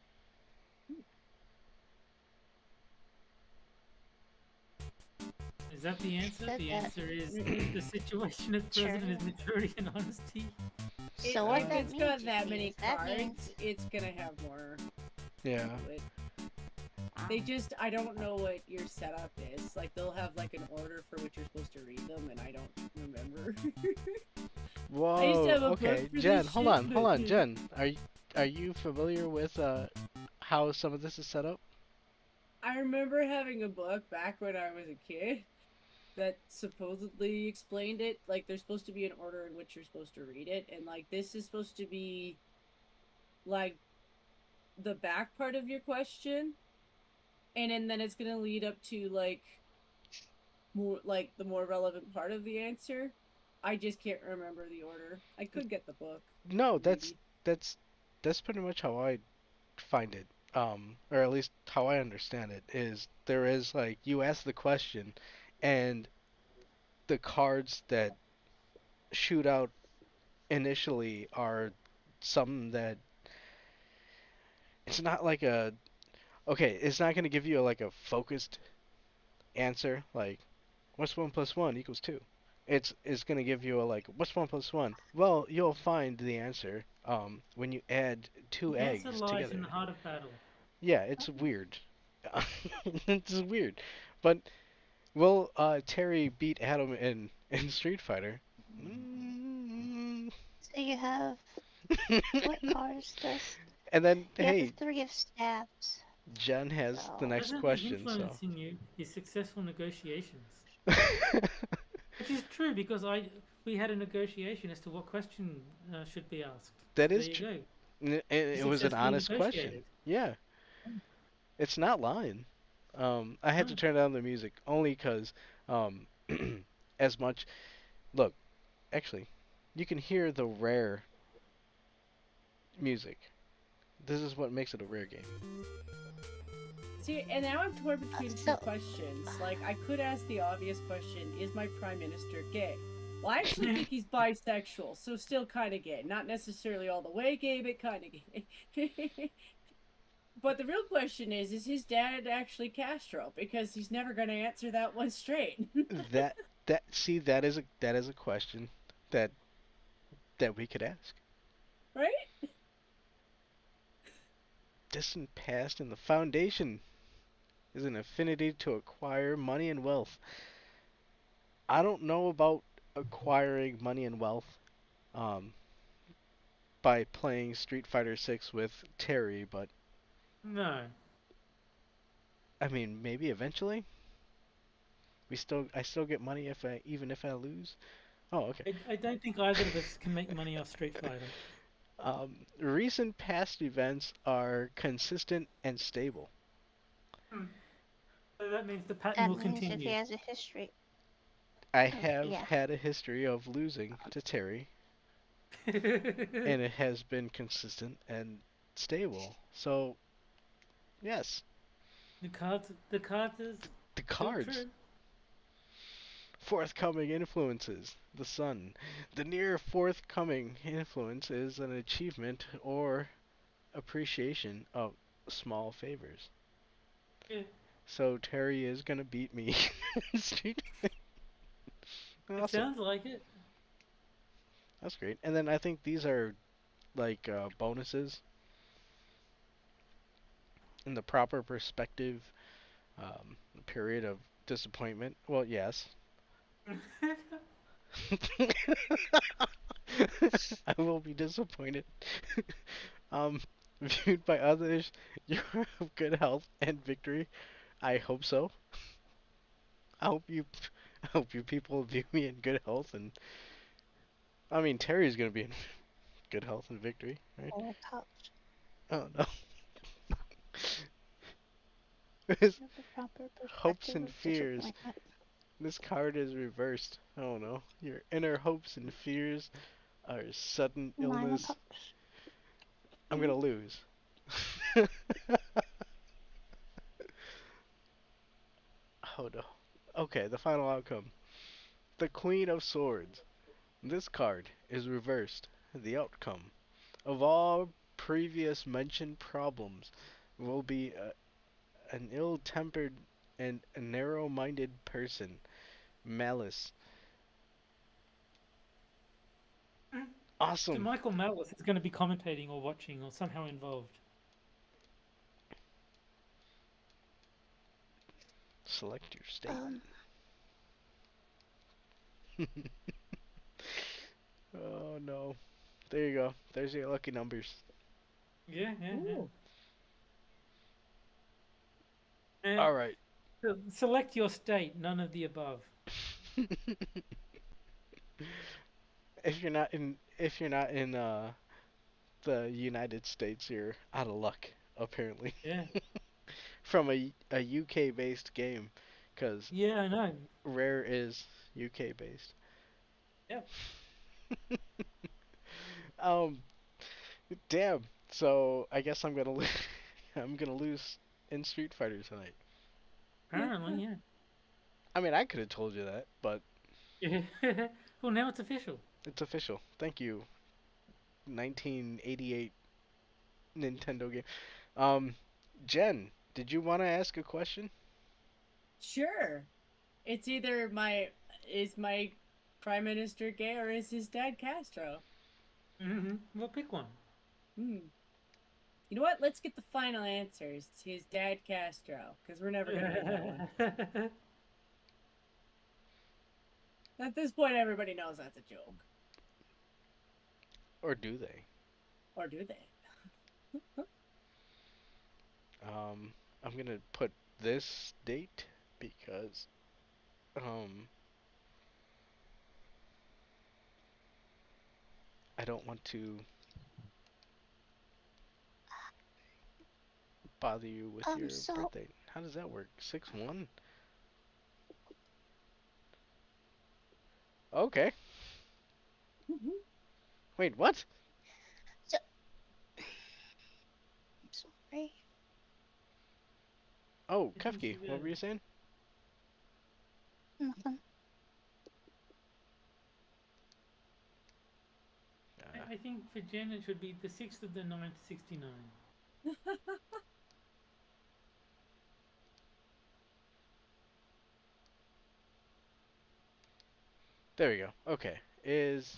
Is that the answer? Said The that. answer is the situation at present is maturity and honesty. So what if that it's got means that is many that cards, means- it's gonna have more Yeah. to it. They just, I don't know what your setup is. Like, they'll have like an order for which you're supposed to read them, and I don't remember. Whoa. used to have a book Okay, for this Jen, hold shit, on, but- Jen. Are you familiar with how some of this is set up? I remember having a book back when I was a kid that supposedly explained it. Like, there's supposed to be an order in which you're supposed to read it, and like this is supposed to be like the back part of your question, and then it's gonna lead up to like more like the more relevant part of the answer. I just can't remember the order. I could get the book. No, that's maybe. that's pretty much how I find it. Or at least how I understand it is there is like you ask the question, and the cards that shoot out initially are some that it's not like a okay, it's not gonna give you like a focused answer like what's 1 + 1 = 2. It's gonna give you a like what's 1 + 1? Well, you'll find the answer when you add two The eggs answer lies together. in the heart of battle. Yeah, it's weird. It's weird. But will Terry beat Adam in Street Fighter? So you have what cards does? And then You have hey, the 3 of Staffs. Jen has the So- next Presently question, so influencing you is successful negotiations. Which is true because we had a negotiation as to what question should be asked. that is There true. you go. It was an Successfully honest question. negotiated. Yeah. It's not lying. I had to turn down the music only because as much look, actually, you can hear the rare music. This is what makes it a rare game. See, and now I'm torn between two So- questions. Like, I could ask the obvious question, is my prime minister gay? Well, I actually think he's bisexual, so still kind of gay. Not necessarily all the way gay, but kind of gay. But the real question is his dad actually Castro? Because he's never going to answer that one straight. that that is a question that we could ask. Right? Distant past and the foundation is an affinity to acquire money and wealth. I don't know about acquiring money and wealth by playing Street Fighter 6 with Terry, but No. I mean maybe eventually. I still get money even if I lose. Oh, okay. I don't think either of us can make money off Street Fighter. Recent past events are consistent and stable. So that means the pattern That will means if he continue. has a history. I have yeah. had a history of losing to Terry, and it has been consistent and stable. So, yes, The cards is the still cards. true. Forthcoming influences. The sun. The near forthcoming influence is an achievement or appreciation of small favors. Yeah. So Terry is gonna beat me. Street. It Awesome. sounds like it. That's great. And then I think these are like bonuses in the proper perspective period of disappointment. Well, yes. I will be disappointed. um, viewed by others, you're of good health and victory. I hope so. I hope you, I hope you people view me in good health, and I mean Terry's gonna be in good health and victory, right? Oh, touch. Oh no. His Have the proper hopes perspective and of fears. disappointment. This card is reversed. Oh no. Your inner hopes and fears are sudden 9 of illness. cups. I'm gonna lose. Oh no. Okay, the final outcome. The Queen of Swords. This card is reversed. The outcome of all previous mentioned problems will be an ill-tempered and a narrow-minded person. Malice. So Awesome. Michael Malice is going to be commentating or watching or somehow involved. Select your state. Oh no. There you go. There's your lucky numbers. Yeah. Ooh. All right. Select your state, none of the above. if you're not in the United States, you're out of luck apparently. Yeah. From a UK based game, cuz Yeah, I know. Rare is UK based. Yep. um damn. So I guess I'm going to I'm going to lose in Street Fighter tonight. Apparently, yeah. I mean, I could have told you that, but Yeah. Well, now it's official. it's official. Thank you. 1988 Nintendo game. Um, Jen, did you want to ask a question? Sure. It's either is my prime minister gay or is his dad Castro? Well, pick one. You know what? Let's get the final answers. It's his dad Castro, because we're never gonna get that one. At this point, everybody knows that's a joke. Or do they? Or do they? I'm gonna put this date because I don't want to bother you with your birthday. How does that work? 6/1? Okay. Wait, what? So, I'm sorry. Oh, Kefki, what were you saying? Nothing. I think for Jen it should be the 6th of the 9th, 69. There we go. Okay. Is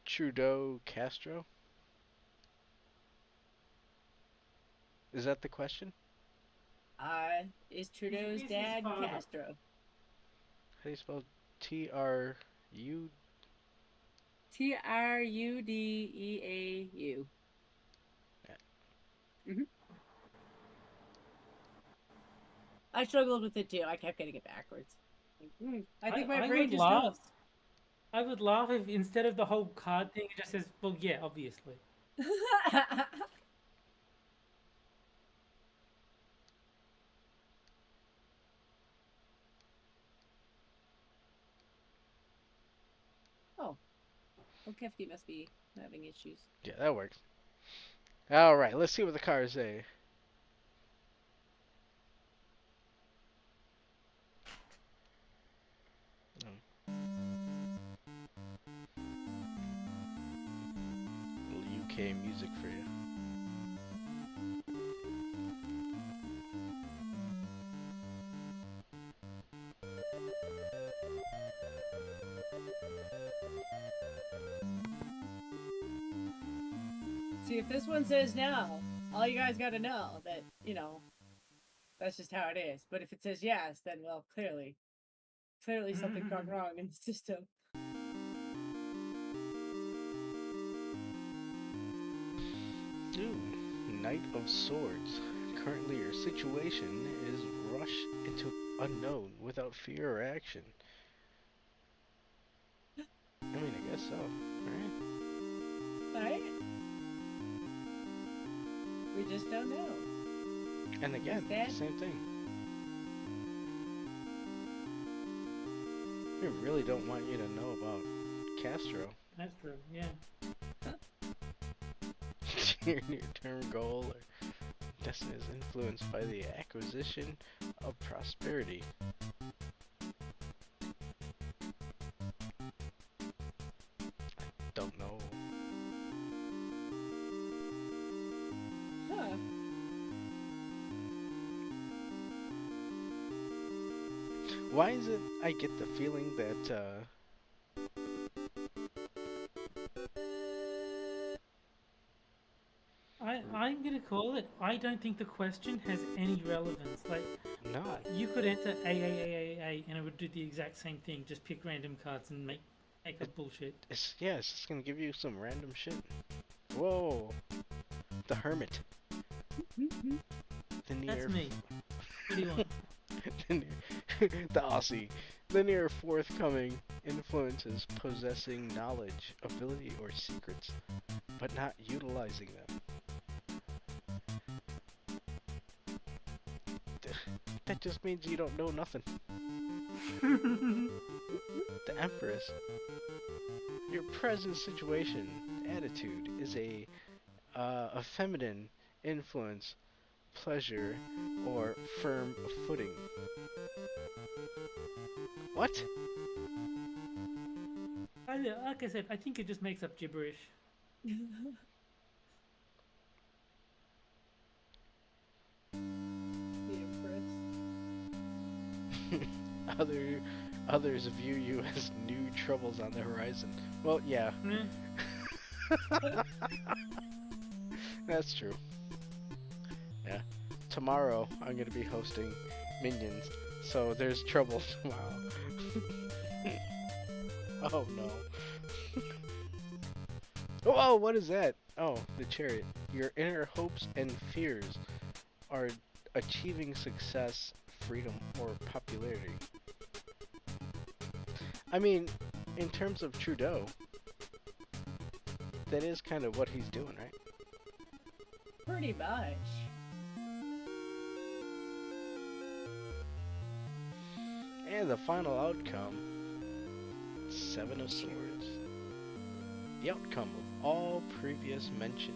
Trudeau Castro? Is that the question? Is Trudeau's He's his dad father. Castro? How do you spell T-R-U? Trudeau. Yeah. I struggled with it too. I kept getting it backwards. I think my I brain would just laugh. knows. I would laugh if instead of the whole card thing, it just says, well, yeah, obviously. Oh. Oh, Kefki must be having issues. Yeah, that works. All right, let's see what the cars say. Little UK music for you. See, if this one says no, all you guys gotta know that, you know, that's just how it is. But if it says yes, then, well, clearly something gone wrong in the system. Ooh, Knight of Swords. Currently your situation is rush into unknown without fear or action. I mean, I guess so, right? Right? We just don't know. And again, same thing. We really don't want you to know about Castro. That's true, yeah. Your near-term goal or destiny is influenced by the acquisition of prosperity. Don't know. Huh. Why is it I get the feeling that I'm gonna call it. I don't think the question has any relevance. Like, no. You could enter A, and it would do the exact same thing. Just pick random cards and make up bullshit. It's just gonna give you some random shit. Whoa, the Hermit. That's me. What do you want? The Aussie. The near forthcoming influences possessing knowledge, ability, or secrets, but not utilizing them. That just means you don't know nothing. The Empress. Your present situation, attitude, is a feminine influence, pleasure, or firm footing. What? Like I said, I think it just makes up gibberish. Others view you as new troubles on the horizon. Well, yeah. That's true. Yeah. Tomorrow I'm gonna be hosting Minions, so there's trouble tomorrow. Oh no. Oh, what is that? Oh, the chariot. Your inner hopes and fears are achieving success, freedom, or popularity. I mean, in terms of Trudeau, that is kind of what he's doing, right? Pretty much. And the final outcome, 7 of Swords. The outcome of all previous mention.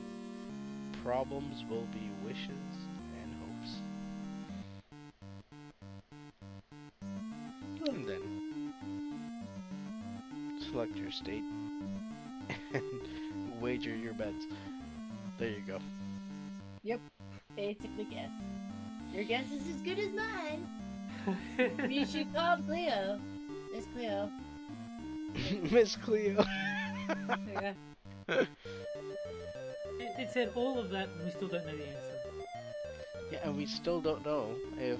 Problems will be wishes and hopes. And then select your state and wager your bets. There you go. Yep. Basically guess. Your guess is as good as mine. You should call Cleo. Miss Cleo. Miss Cleo. Yeah. It said all of that, and we still don't know the answer. Yeah, and we still don't know if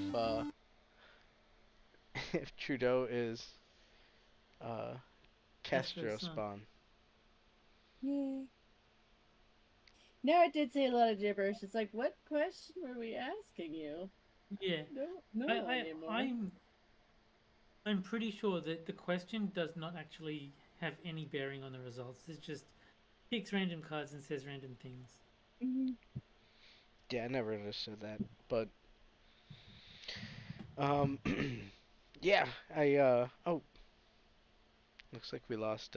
Trudeau is Castro spawn. Yay. No, it did say a lot of gibberish. It's like, what question were we asking you? Yeah. No anymore. I'm pretty sure that the question does not actually have any bearing on the results. It just picks random cards and says random things. Mm-hmm. Yeah, I never understood that, but yeah, oh, looks like we lost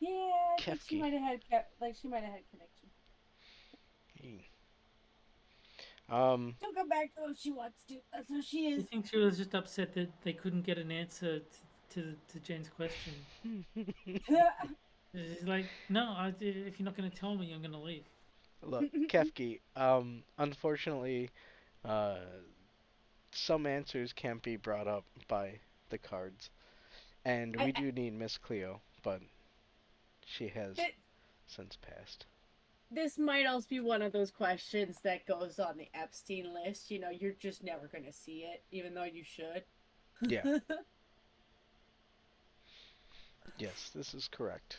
Yeah, I think she Kefki. might have had she might have had connection. She'll come back to if she wants to. That's who she I is. think she was just upset that they couldn't get an answer to Jen's question. She's like, no, if you're not going to tell me, I'm going to leave. Look, Kefki, unfortunately, uh, some answers can't be brought up by the cards. And we do need Miss Cleo, but she has since passed. This might also be one of those questions that goes on the Epstein list. You know, you're just never going to see it, even though you should. Yeah. Yes, this is correct.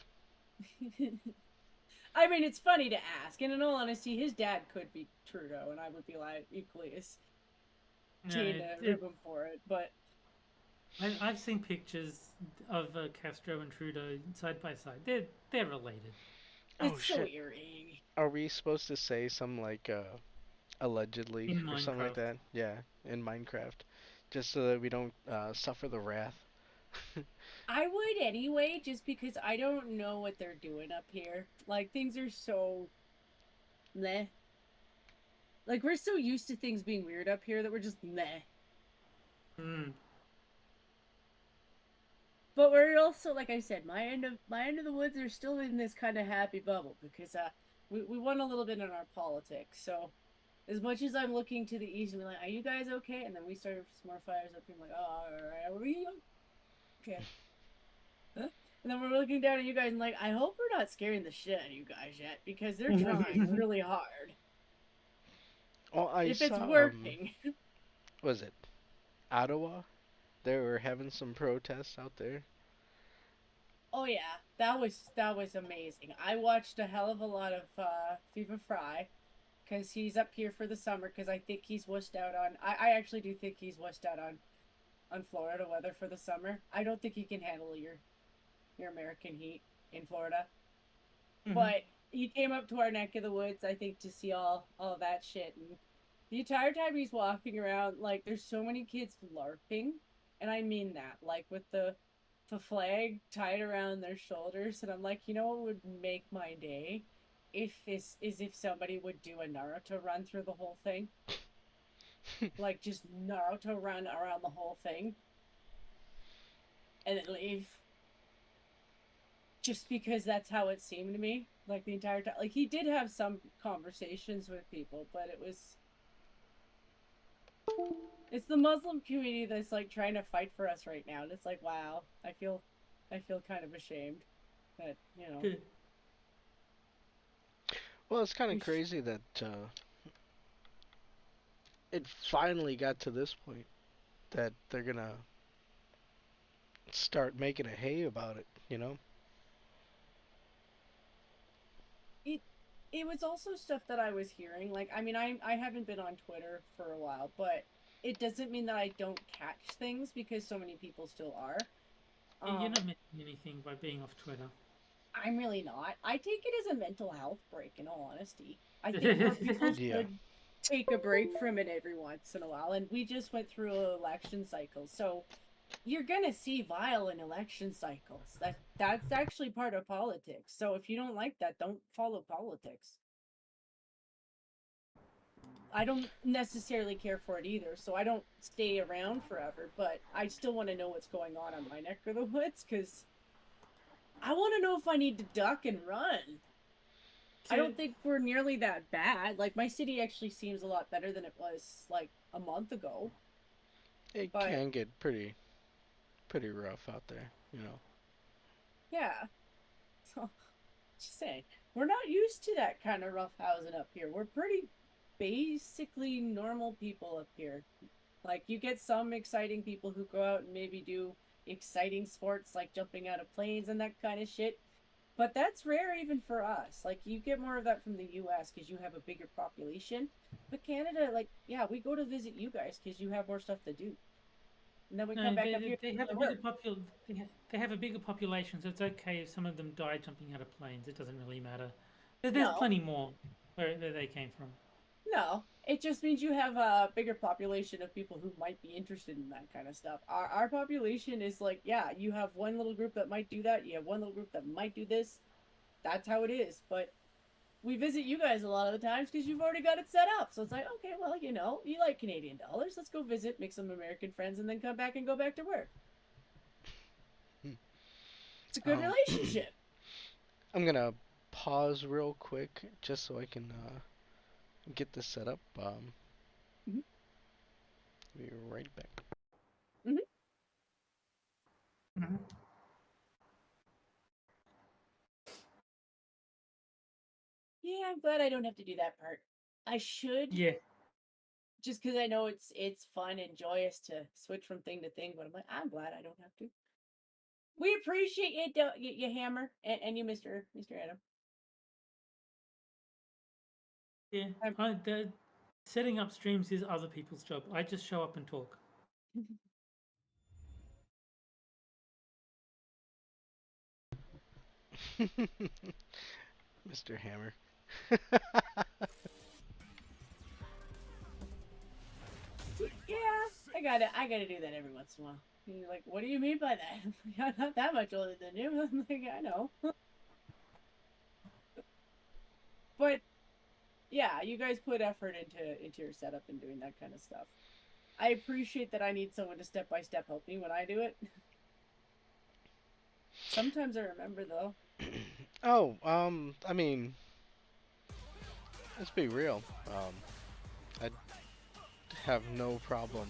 I mean, it's funny to ask, and in all honesty, his dad could be Trudeau, and I would be like equally as chained to rib him for it. But I've seen pictures of Castro and Trudeau side by side. They're related. It's so eerie. Are we supposed to say some like allegedly In or something like Minecraft. that? Yeah, in Minecraft, just so that we don't suffer the wrath. I would anyway, just because I don't know what they're doing up here. Like, things are so meh. Like, we're so used to things being weird up here that we're just meh. But we're also, like I said, my end of the woods are still in this kind of happy bubble because we won a little bit in our politics. So as much as I'm looking to the east and be like, are you guys okay? And then we started some more fires up here. I'm like, oh, all right, are we okay? Huh? And then we're looking down at you guys and like, I hope we're not scaring the shit out of you guys yet because they're trying really hard. Oh, if it's working. Was it Ottawa? They were having some protests out there. Oh yeah, that was amazing. I watched a hell of a lot of FIFA Fry because he's up here for the summer because I think he's wussed out on. I actually do think he's wussed out on Florida weather for the summer. I don't think he can handle your American heat in Florida. But he came up to our neck of the woods, I think, to see all that shit. And the entire time he's walking around, like, there's so many kids LARPing. And I mean that, like, with the flag tied around their shoulders. And I'm like, you know what would make my day? If somebody would do a Naruto run through the whole thing. Like, just Naruto run around the whole thing. And then leave. Just because that's how it seemed to me. Like, the entire time. Like, he did have some conversations with people, but it was... It's the Muslim community that's, like, trying to fight for us right now. And it's like, wow, I feel kind of ashamed that, you know... Well, it's kind of crazy that it finally got to this point that they're gonna start making a hay about it, you know? It was also stuff that I was hearing. Like, I mean, I haven't been on Twitter for a while, but it doesn't mean that I don't catch things because so many people still are. You're not missing anything by being off Twitter. I'm really not. I take it as a mental health break, in all honesty. I think more people should take a break from it every once in a while. And we just went through an election cycle, so you're gonna see violent election cycles. That's actually part of politics. So if you don't like that, don't follow politics. I don't necessarily care for it either, so I don't stay around forever, but I still want to know what's going on my neck of the woods, because I want to know if I need to duck and run. I don't think we're nearly that bad. Like, my city actually seems a lot better than it was, like, a month ago. It can get pretty rough out there, you know. Yeah. So, just saying, we're not used to that kind of rough housing up here. We're pretty basically normal people up here. Like, you get some exciting people who go out and maybe do exciting sports like jumping out of planes and that kind of shit. But that's rare even for us. Like, you get more of that from the US because you have a bigger population. But Canada, like, yeah, we go to visit you guys because you have more stuff to do. And then we come back up here. They have a bigger population, so it's okay if some of them die jumping out of planes. It doesn't really matter. There's plenty more where they came from. No, it just means you have a bigger population of people who might be interested in that kind of stuff. Our population is like, yeah, you have one little group that might do that, you have one little group that might do this. That's how it is. But we visit you guys a lot of the times because you've already got it set up. So it's like, okay, well, you like Canadian dollars. Let's go visit, make some American friends, and then come back and go back to work. It's a good relationship. I'm gonna pause real quick just so I can get this set up. Mhm. Be right back. Mhm. Mhm. Yeah, I'm glad I don't have to do that part. I should, Yeah. just because I know it's fun and joyous to switch from thing to thing. But I'm like, I'm glad I don't have to. We appreciate you Hammer, and you, Mr. Adam. Yeah. The setting up streams is other people's job. I just show up and talk. Mr. Hammer. Yeah, I gotta do that every once in a while. You're like, what do you mean by that? I'm not that much older than you. I'm like, I know. But yeah, you guys put effort into your setup and doing that kind of stuff. I appreciate that I need someone to step by step help me when I do it. Sometimes I remember though. Oh, I mean, let's be real. I have no problem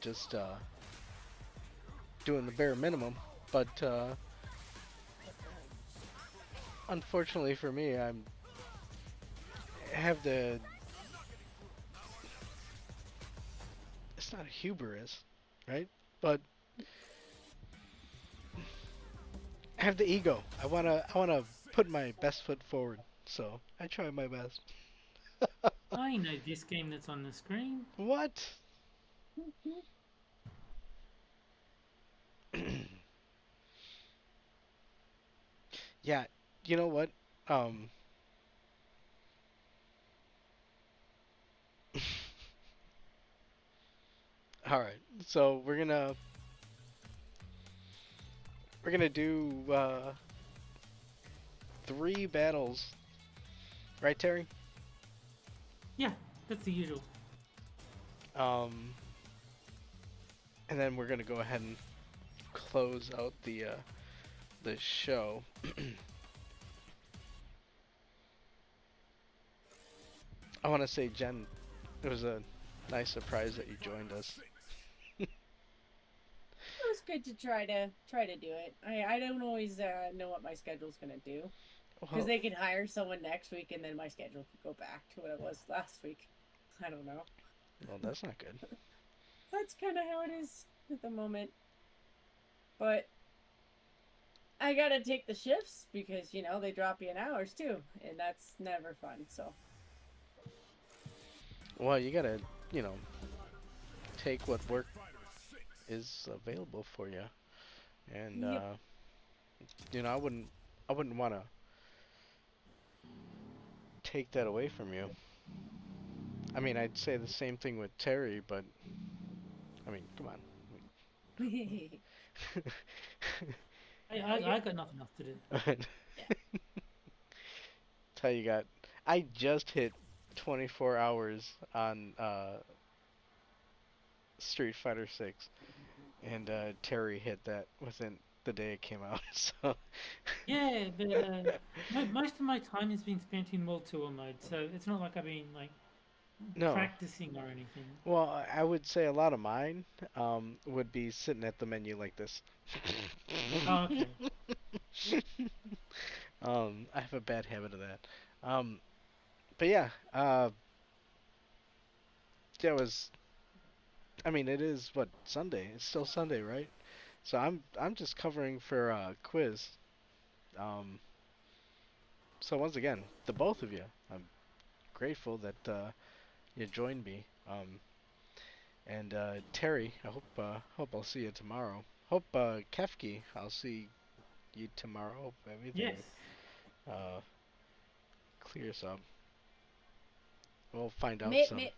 just doing the bare minimum, but unfortunately for me, I have the. It's not hubris, right? But I have the ego. I wanna put my best foot forward. So I try my best. I know this game that's on the screen. What? Yeah, you know what? Um, all right. So we're gonna do 3 battles, right, Terry? Yeah, that's the usual. Um, and then we're gonna go ahead and close out the show. I want to say, Jen, it was a nice surprise that you joined us. It was good to try to do it. I don't always know what my schedule's gonna do because Well, they could hire someone next week and then my schedule could go back to what it was last week. I don't know. well, that's not good. That's kind of how it is at the moment. But I gotta take the shifts because they drop you in hours too, and that's never fun. So Well, you gotta, you know, take what work is available for you, and yep. I wouldn't want to take that away from you. I mean, I'd say the same thing with Terry, but I mean, come on. I got nothing else to do. Tell you got. I just hit 24 hours on Street Fighter 6, and Terry hit that within the day it came out. So Yeah, but most of my time is being spent in World Tour mode, so it's not like I've been like no. practicing or anything. Well, I would say a lot of mine would be sitting at the menu like this. Oh, okay. I have a bad habit of that. Um, but yeah, yeah, it was. I mean, it is what Sunday. It's still Sunday, right? So I'm just covering for quiz. Um, so once again, the both of you, I'm grateful that you joined me. And Terry, I hope I'll see you tomorrow. Hope Kefki, I'll see you tomorrow. Hope everything Yes. uh, clears up. we'll find out May- some. may-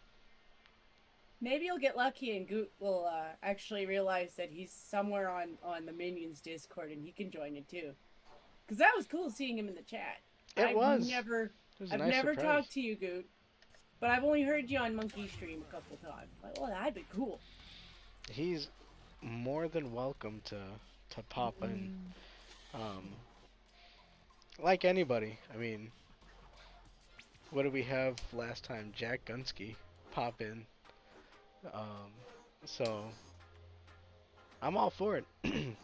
Maybe you'll get lucky and Goot will actually realize that he's somewhere on the Minions Discord and he can join it too. Because that was cool seeing him in the chat. It was. I've a nice never surprise. talked to you, Goot, but I've only heard you on Monkey Stream a couple times. Like, well, that'd be cool. He's more than welcome to pop in. Like anybody. I mean, what did we have last time? Jack Gunsky pop in. So I'm all for it.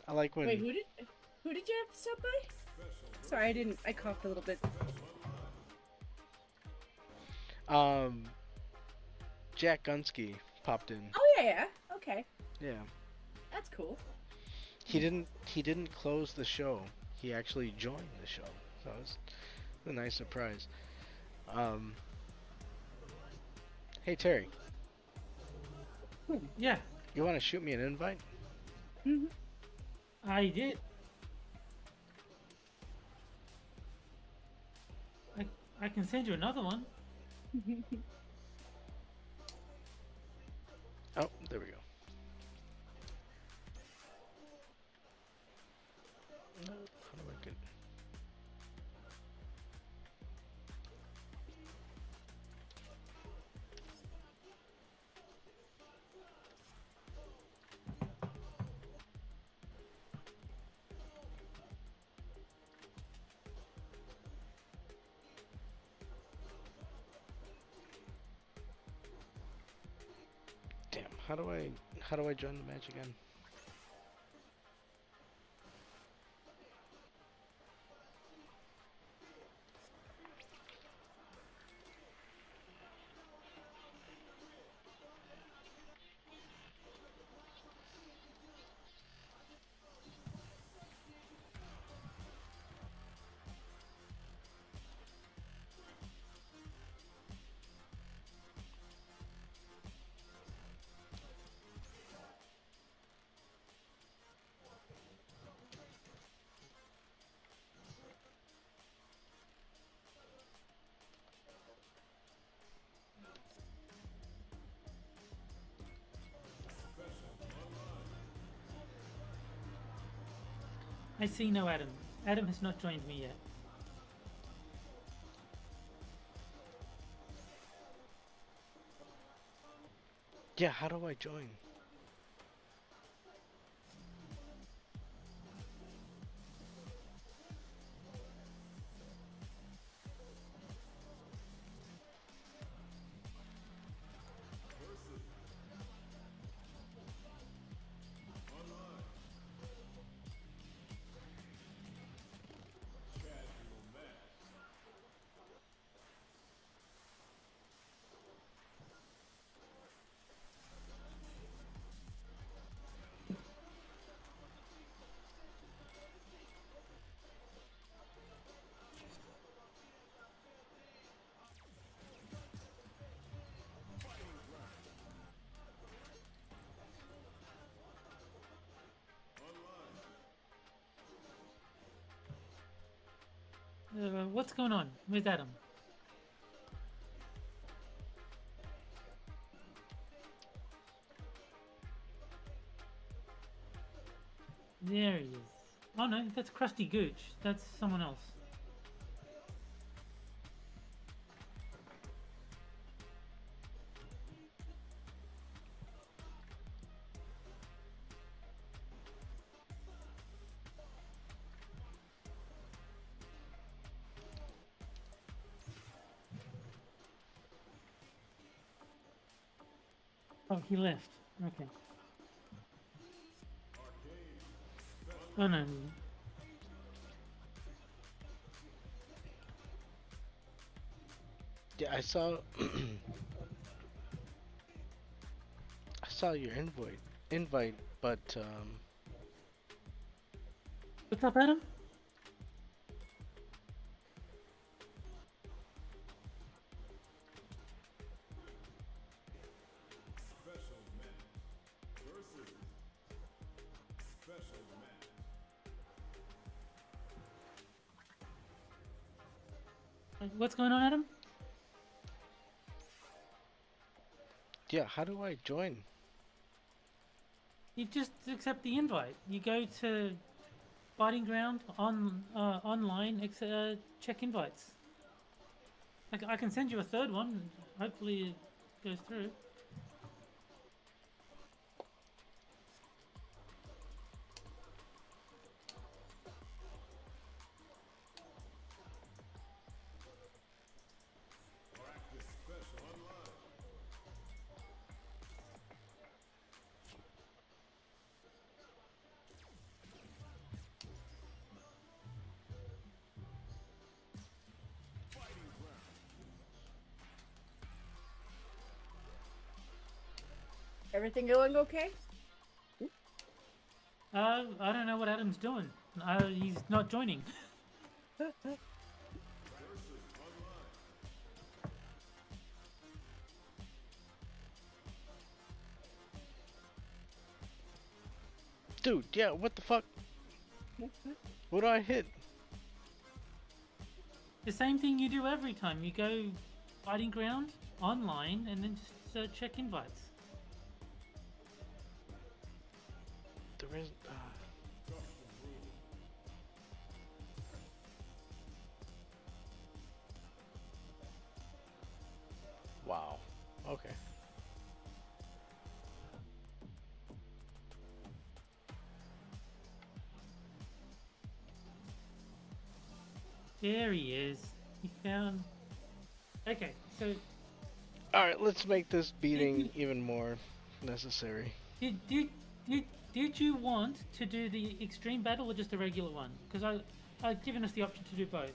I like when. Wait, who did you have sub by? Sorry, I coughed a little bit. Jack Gunsky popped in. Oh yeah. Okay. Yeah. That's cool. He didn't close the show. He actually joined the show. So it was a nice surprise. Hey Terry. Yeah, You want to shoot me an invite? Mhm. I did. I can send you another one. Oh, there we go. How do I get? Damn, how do I join the match again? I see no Adam. Adam has not joined me yet. Yeah, how do I join? What's going on? Where's Adam? There he is. Oh no, that's Krusty Gooch. That's someone else. Oh, he left. Okay. Oh no. Yeah, I saw I saw your invite, but What's up, Adam? What's going on, Adam? Yeah, how do I join? You just accept the invite. You go to Fighting Ground on online. Check invites. I can send you a third one. Hopefully it goes through. Everything going okay? I don't know what Adam's doing. He's not joining. Dude, yeah, what the fuck? What do I hit? The same thing you do every time. You go Fighting Ground online and then just check invites. There is. Wow. Okay. There he is. He found. Okay, so Alright, let's make this beating even more necessary. did you want to do the extreme battle or just a regular one? Because I've given us the option to do both.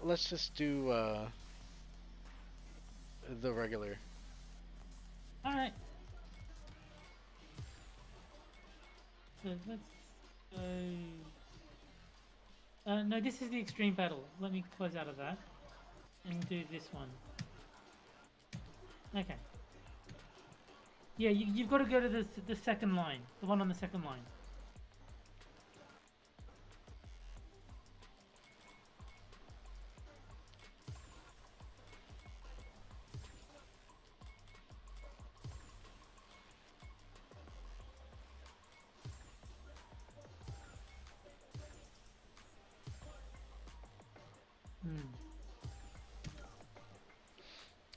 Let's just do the regular. All right. So let's go. No, this is the extreme battle. Let me close out of that and do this one. Okay. Yeah, you've got to go to the second line, the one on the second line.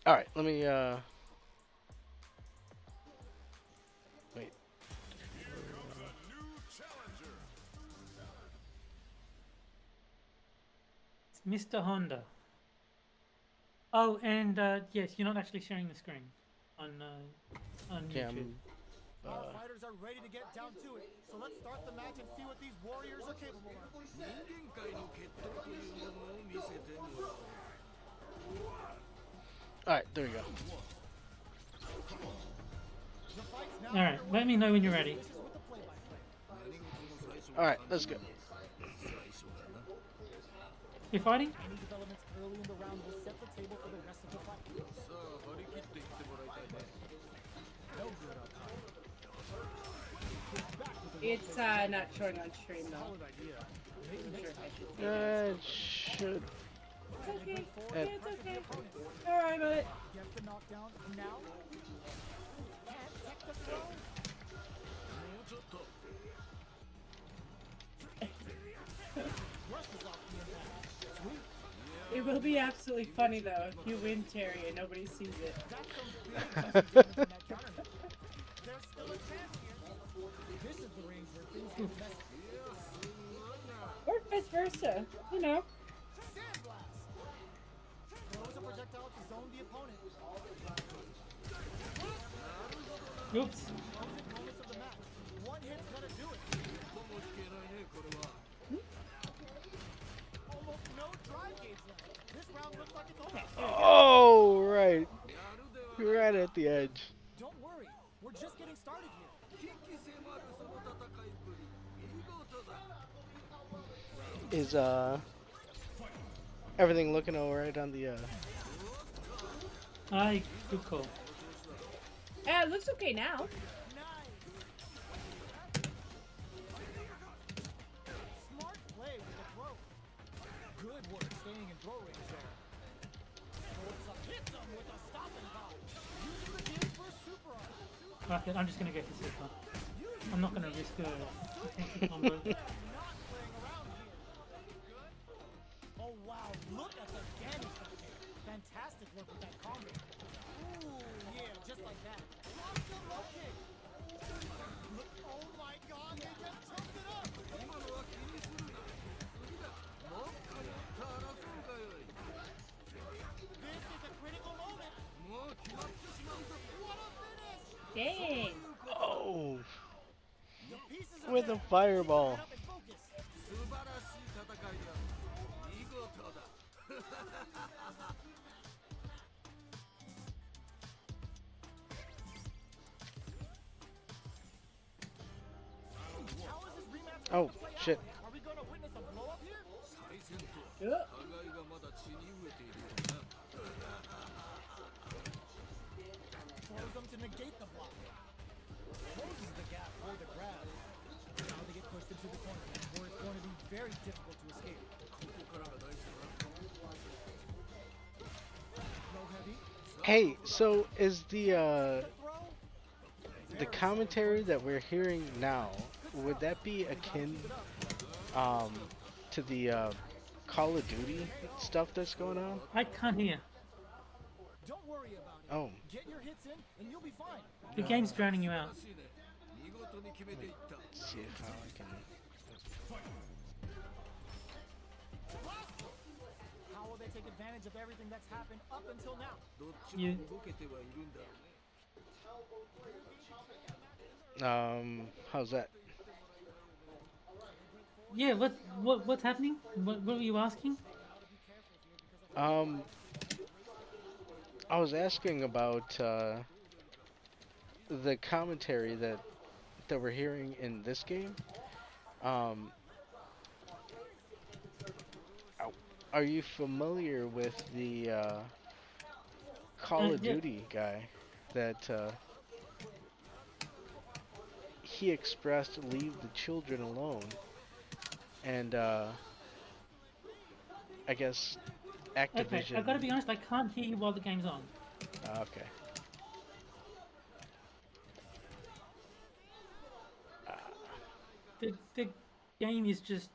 Alright, let me wait. It's Mr. Honda. Oh, and yes, you're not actually sharing the screen on Yeah, YouTube. Our fighters are ready to get down to it, so let's start the match and see what these warriors are capable of. Alright, there we go. Alright, let me know when you're ready. Alright, let's go. You're fighting? Developments early in the round will set the table for the rest of the fight. It's not showing on stream though. It should. It's okay. Yeah, it's okay. Alright, but Get the knockdown now. And take the throw. it will be absolutely funny though if you win, Terry, and nobody sees it. There's still a chance here. This is the range where things get messy. Or vice versa, you know. Sandblast. Throws a projectile to zone the opponent. Oops. Closing moments of the match. One hit's gonna do it. Almost no drive gauge left. This round looks like it's over. Oh, right. Right at the edge. Don't worry, we're just getting started here. Is everything looking alright on the Aye, good call. Yeah, it looks okay now. Smart play with the throw. Good work staying in throw range there. Both fuck it. I'm just gonna go for super. I'm not gonna risk a potential combo. Oh wow, look at the damage that did. Fantastic work with that combo. Ooh, yeah, just like that. Drops the low kick. Look, oh my god, they just choked it up. This is a critical moment. What a finish! Dang. Oh, The pieces are with a there. fireball. Keep your head up and focus. How is this rematch Oh, going to play shit. out? Are we going to witness a blow up here? Yeah. Throws them to negate the block. Closes the gap for the grab. Now they get pushed into the corner, where it's going to be very difficult to escape. No heavy. Hey, so is the commentary that we're hearing now, would that be akin to the Call of Duty stuff that's going on? I can't hear. Don't worry about it. Oh. Get your hits in and you'll be fine. The game's drowning you out. Let's see how I can. How will they take advantage of everything that's happened up until now? You. How's that? Yeah. What's happening? What were you asking? I was asking about the commentary that we're hearing in this game. Are you familiar with the Call of Yeah. Duty guy that he expressed leave the children alone, and I guess Activision. Okay, I gotta be honest. I can't hear you while the game's on. Okay. The game is just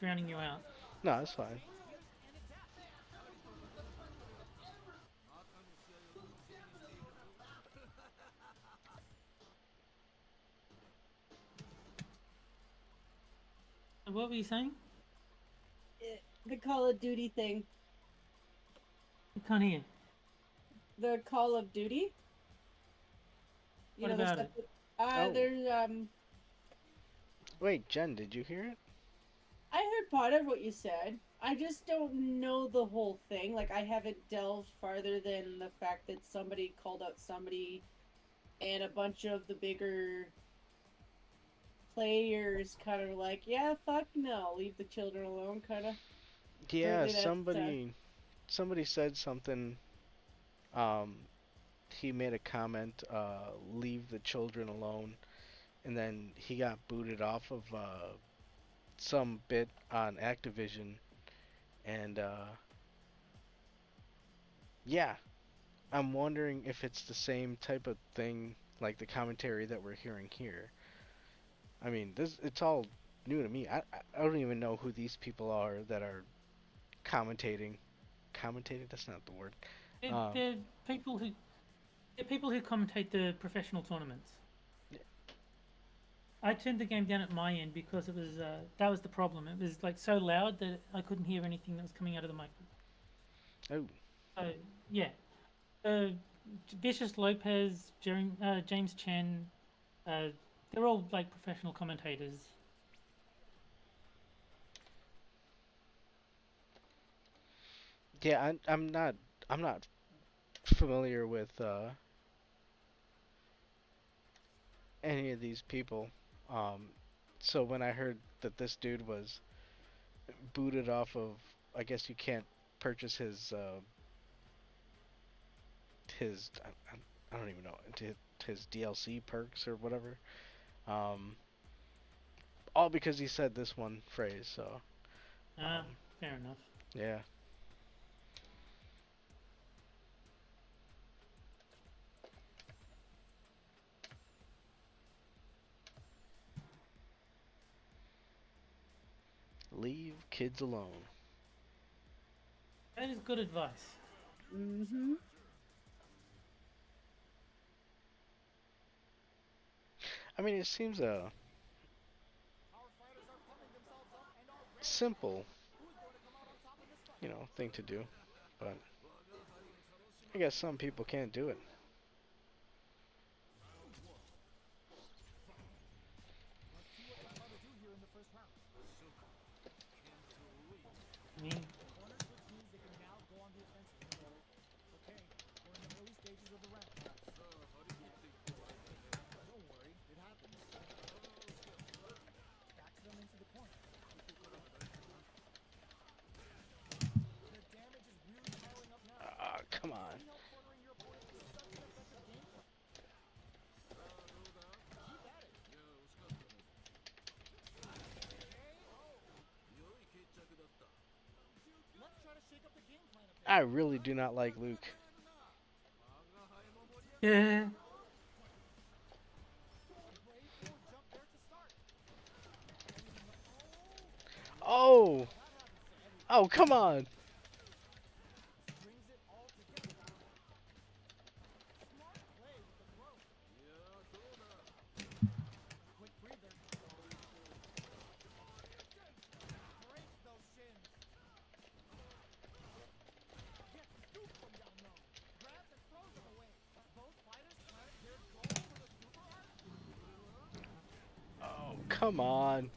drowning you out. No, that's fine. What were you saying? The Call of Duty thing. I can't hear. The Call of Duty. You What know, the about stuff it? that- there's Wait, Jen, did you hear it? I heard part of what you said. I just don't know the whole thing. Like, I haven't delved farther than the fact that somebody called out somebody, and a bunch of the bigger players kind of like, yeah, fuck no, leave the children alone, kind of. Yeah, Maybe that's, somebody said something. He made a comment, leave the children alone, and then he got booted off of some bit on Activision, and yeah, I'm wondering if it's the same type of thing like the commentary that we're hearing here. I mean, it's all new to me. I don't even know who these people are that are commentating. Commentating? That's not the word. They're people who commentate the professional tournaments. Yeah. I turned the game down at my end because it was that was the problem. It was like so loud that I couldn't hear anything that was coming out of the microphone. Oh. So yeah, Vicious Lopez, James Chen, they're all like professional commentators. Yeah, I'm not familiar with any of these people. So when I heard that this dude was booted off of, I guess you can't purchase his I don't even know, his DLC perks or whatever. All because he said this one phrase. So. Fair enough. Yeah. leave kids alone. That is good advice. Mm-hmm. I mean, it seems a simple, thing to do, but I guess some people can't do it. I mean, Come on. I really do not like Luke. yeah. Oh! Oh, come on! Oh, come on.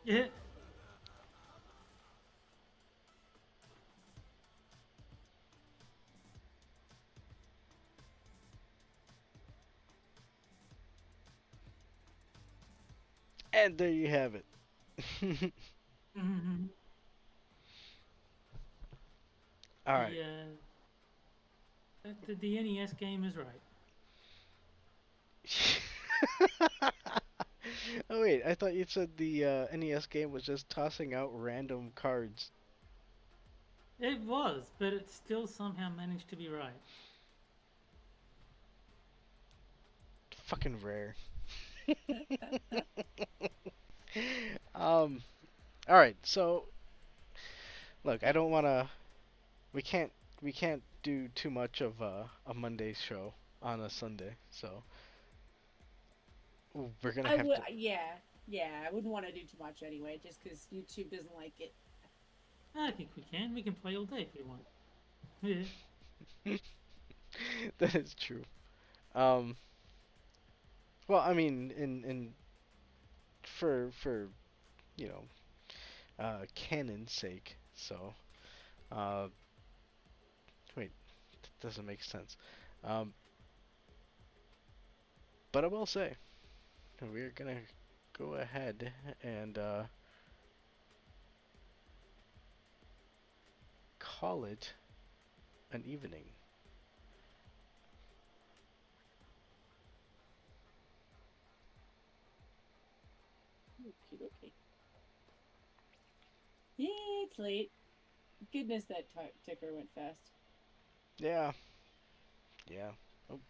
Yeah. And there you have it. Mm-hmm. Alright. The NES game is right. Oh wait, I thought you said the NES game was just tossing out random cards. It was, but it still somehow managed to be right. Fucking rare. Alright, so look, I don't wanna we can't do too much of a Monday show on a Sunday, so we're gonna have to. Yeah, I wouldn't want to do too much anyway, just because YouTube doesn't like it. I think we can. We can play all day if we want. Yeah. That is true. Well, I mean, in for canon's sake. So, wait, that doesn't make sense. But I will say, we're gonna go ahead and call it an evening. Okay. Yeah, it's late. Goodness, that ticker went fast. Yeah. Yeah. Oh.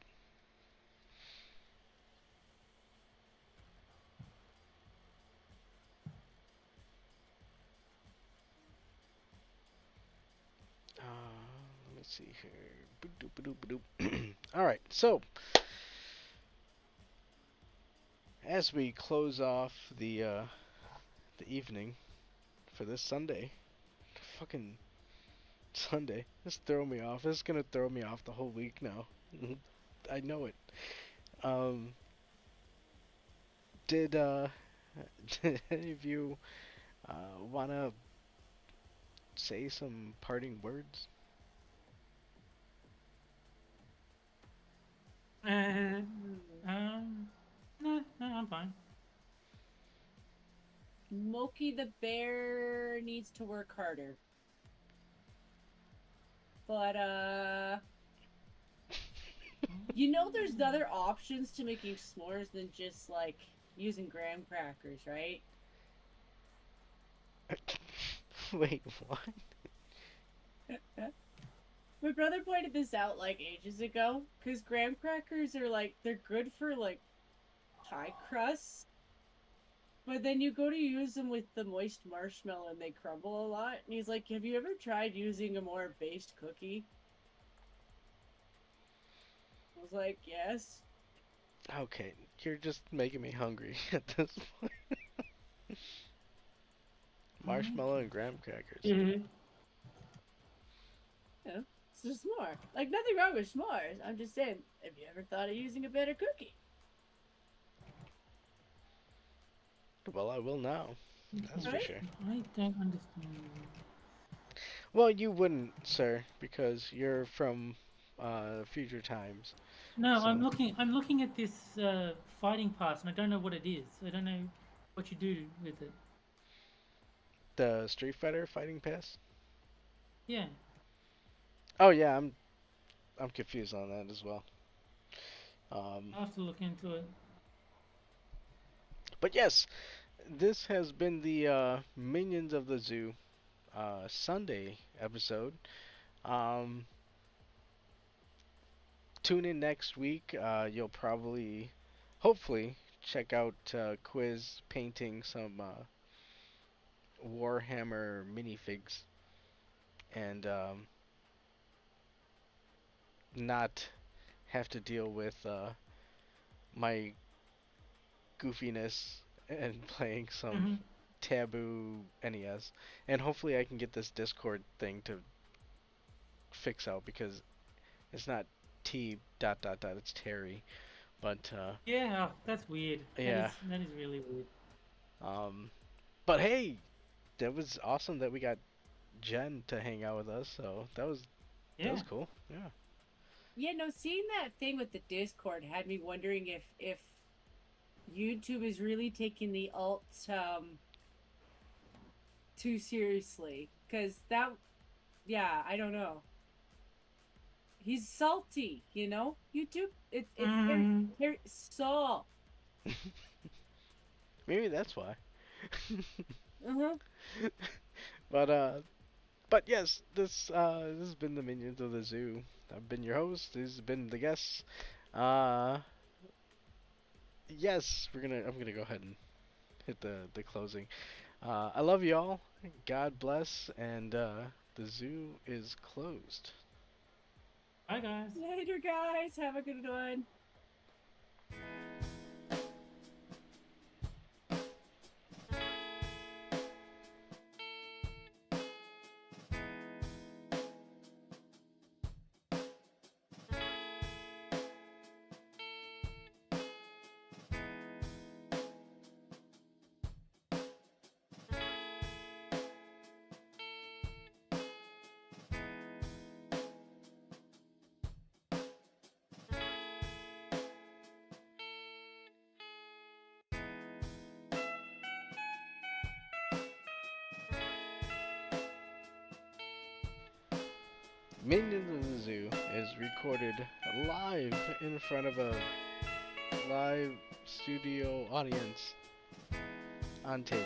Let me see here. All right, so as we close off the evening for this Sunday, fucking Sunday, this throw me off. This is gonna throw me off the whole week now. I know it. Did did any of you wanna say some parting words? No, I'm fine. Moki the bear needs to work harder. But, there's other options to making s'mores than just, like, using graham crackers, right? Wait, what? My brother pointed this out like ages ago, because graham crackers are like, they're good for like pie crusts, but then you go to use them with the moist marshmallow and they crumble a lot. And he's like, have you ever tried using a more based cookie? I was like, yes. Okay, you're just making me hungry at this point. Marshmallow and graham crackers. Yeah. You know, it's just s'more. Like, nothing wrong with s'mores. I'm just saying, have you ever thought of using a better cookie? Well, I will now. That's for Right? sure. I don't understand. Well, you wouldn't, sir, because you're from future times. No, So- I'm looking at this fighting pass, and I don't know what it is. I don't know what you do with it. The Street Fighter fighting pass? Yeah. Oh yeah, I'm confused on that as well. I'll have to look into it. But yes, this has been the Minions of the Zoo Sunday episode. Tune in next week. You'll probably, hopefully, check out Quiz painting some Warhammer minifigs and not have to deal with my goofiness and playing some taboo NES. And hopefully I can get this Discord thing to fix out because it's not T dot dot dot, it's Terry. But Yeah, that's weird. Yeah. That is really weird. But hey, that was awesome that we got Jen to hang out with us, so that was cool. Yeah. Yeah, no, seeing that thing with the Discord had me wondering if YouTube is really taking the alt too seriously. Because that, yeah, I don't know. He's salty, you know? YouTube, it's very salt. Maybe that's why. Uh-huh. But yes, this has been the Minions of the Zoo. I've been your host. These have been the guests. Yes, I'm gonna go ahead and hit the closing. I love y'all. God bless, and the zoo is closed. Bye, guys. Later, guys. Have a good one. Minions of the Zoo is recorded live in front of a live studio audience on tape.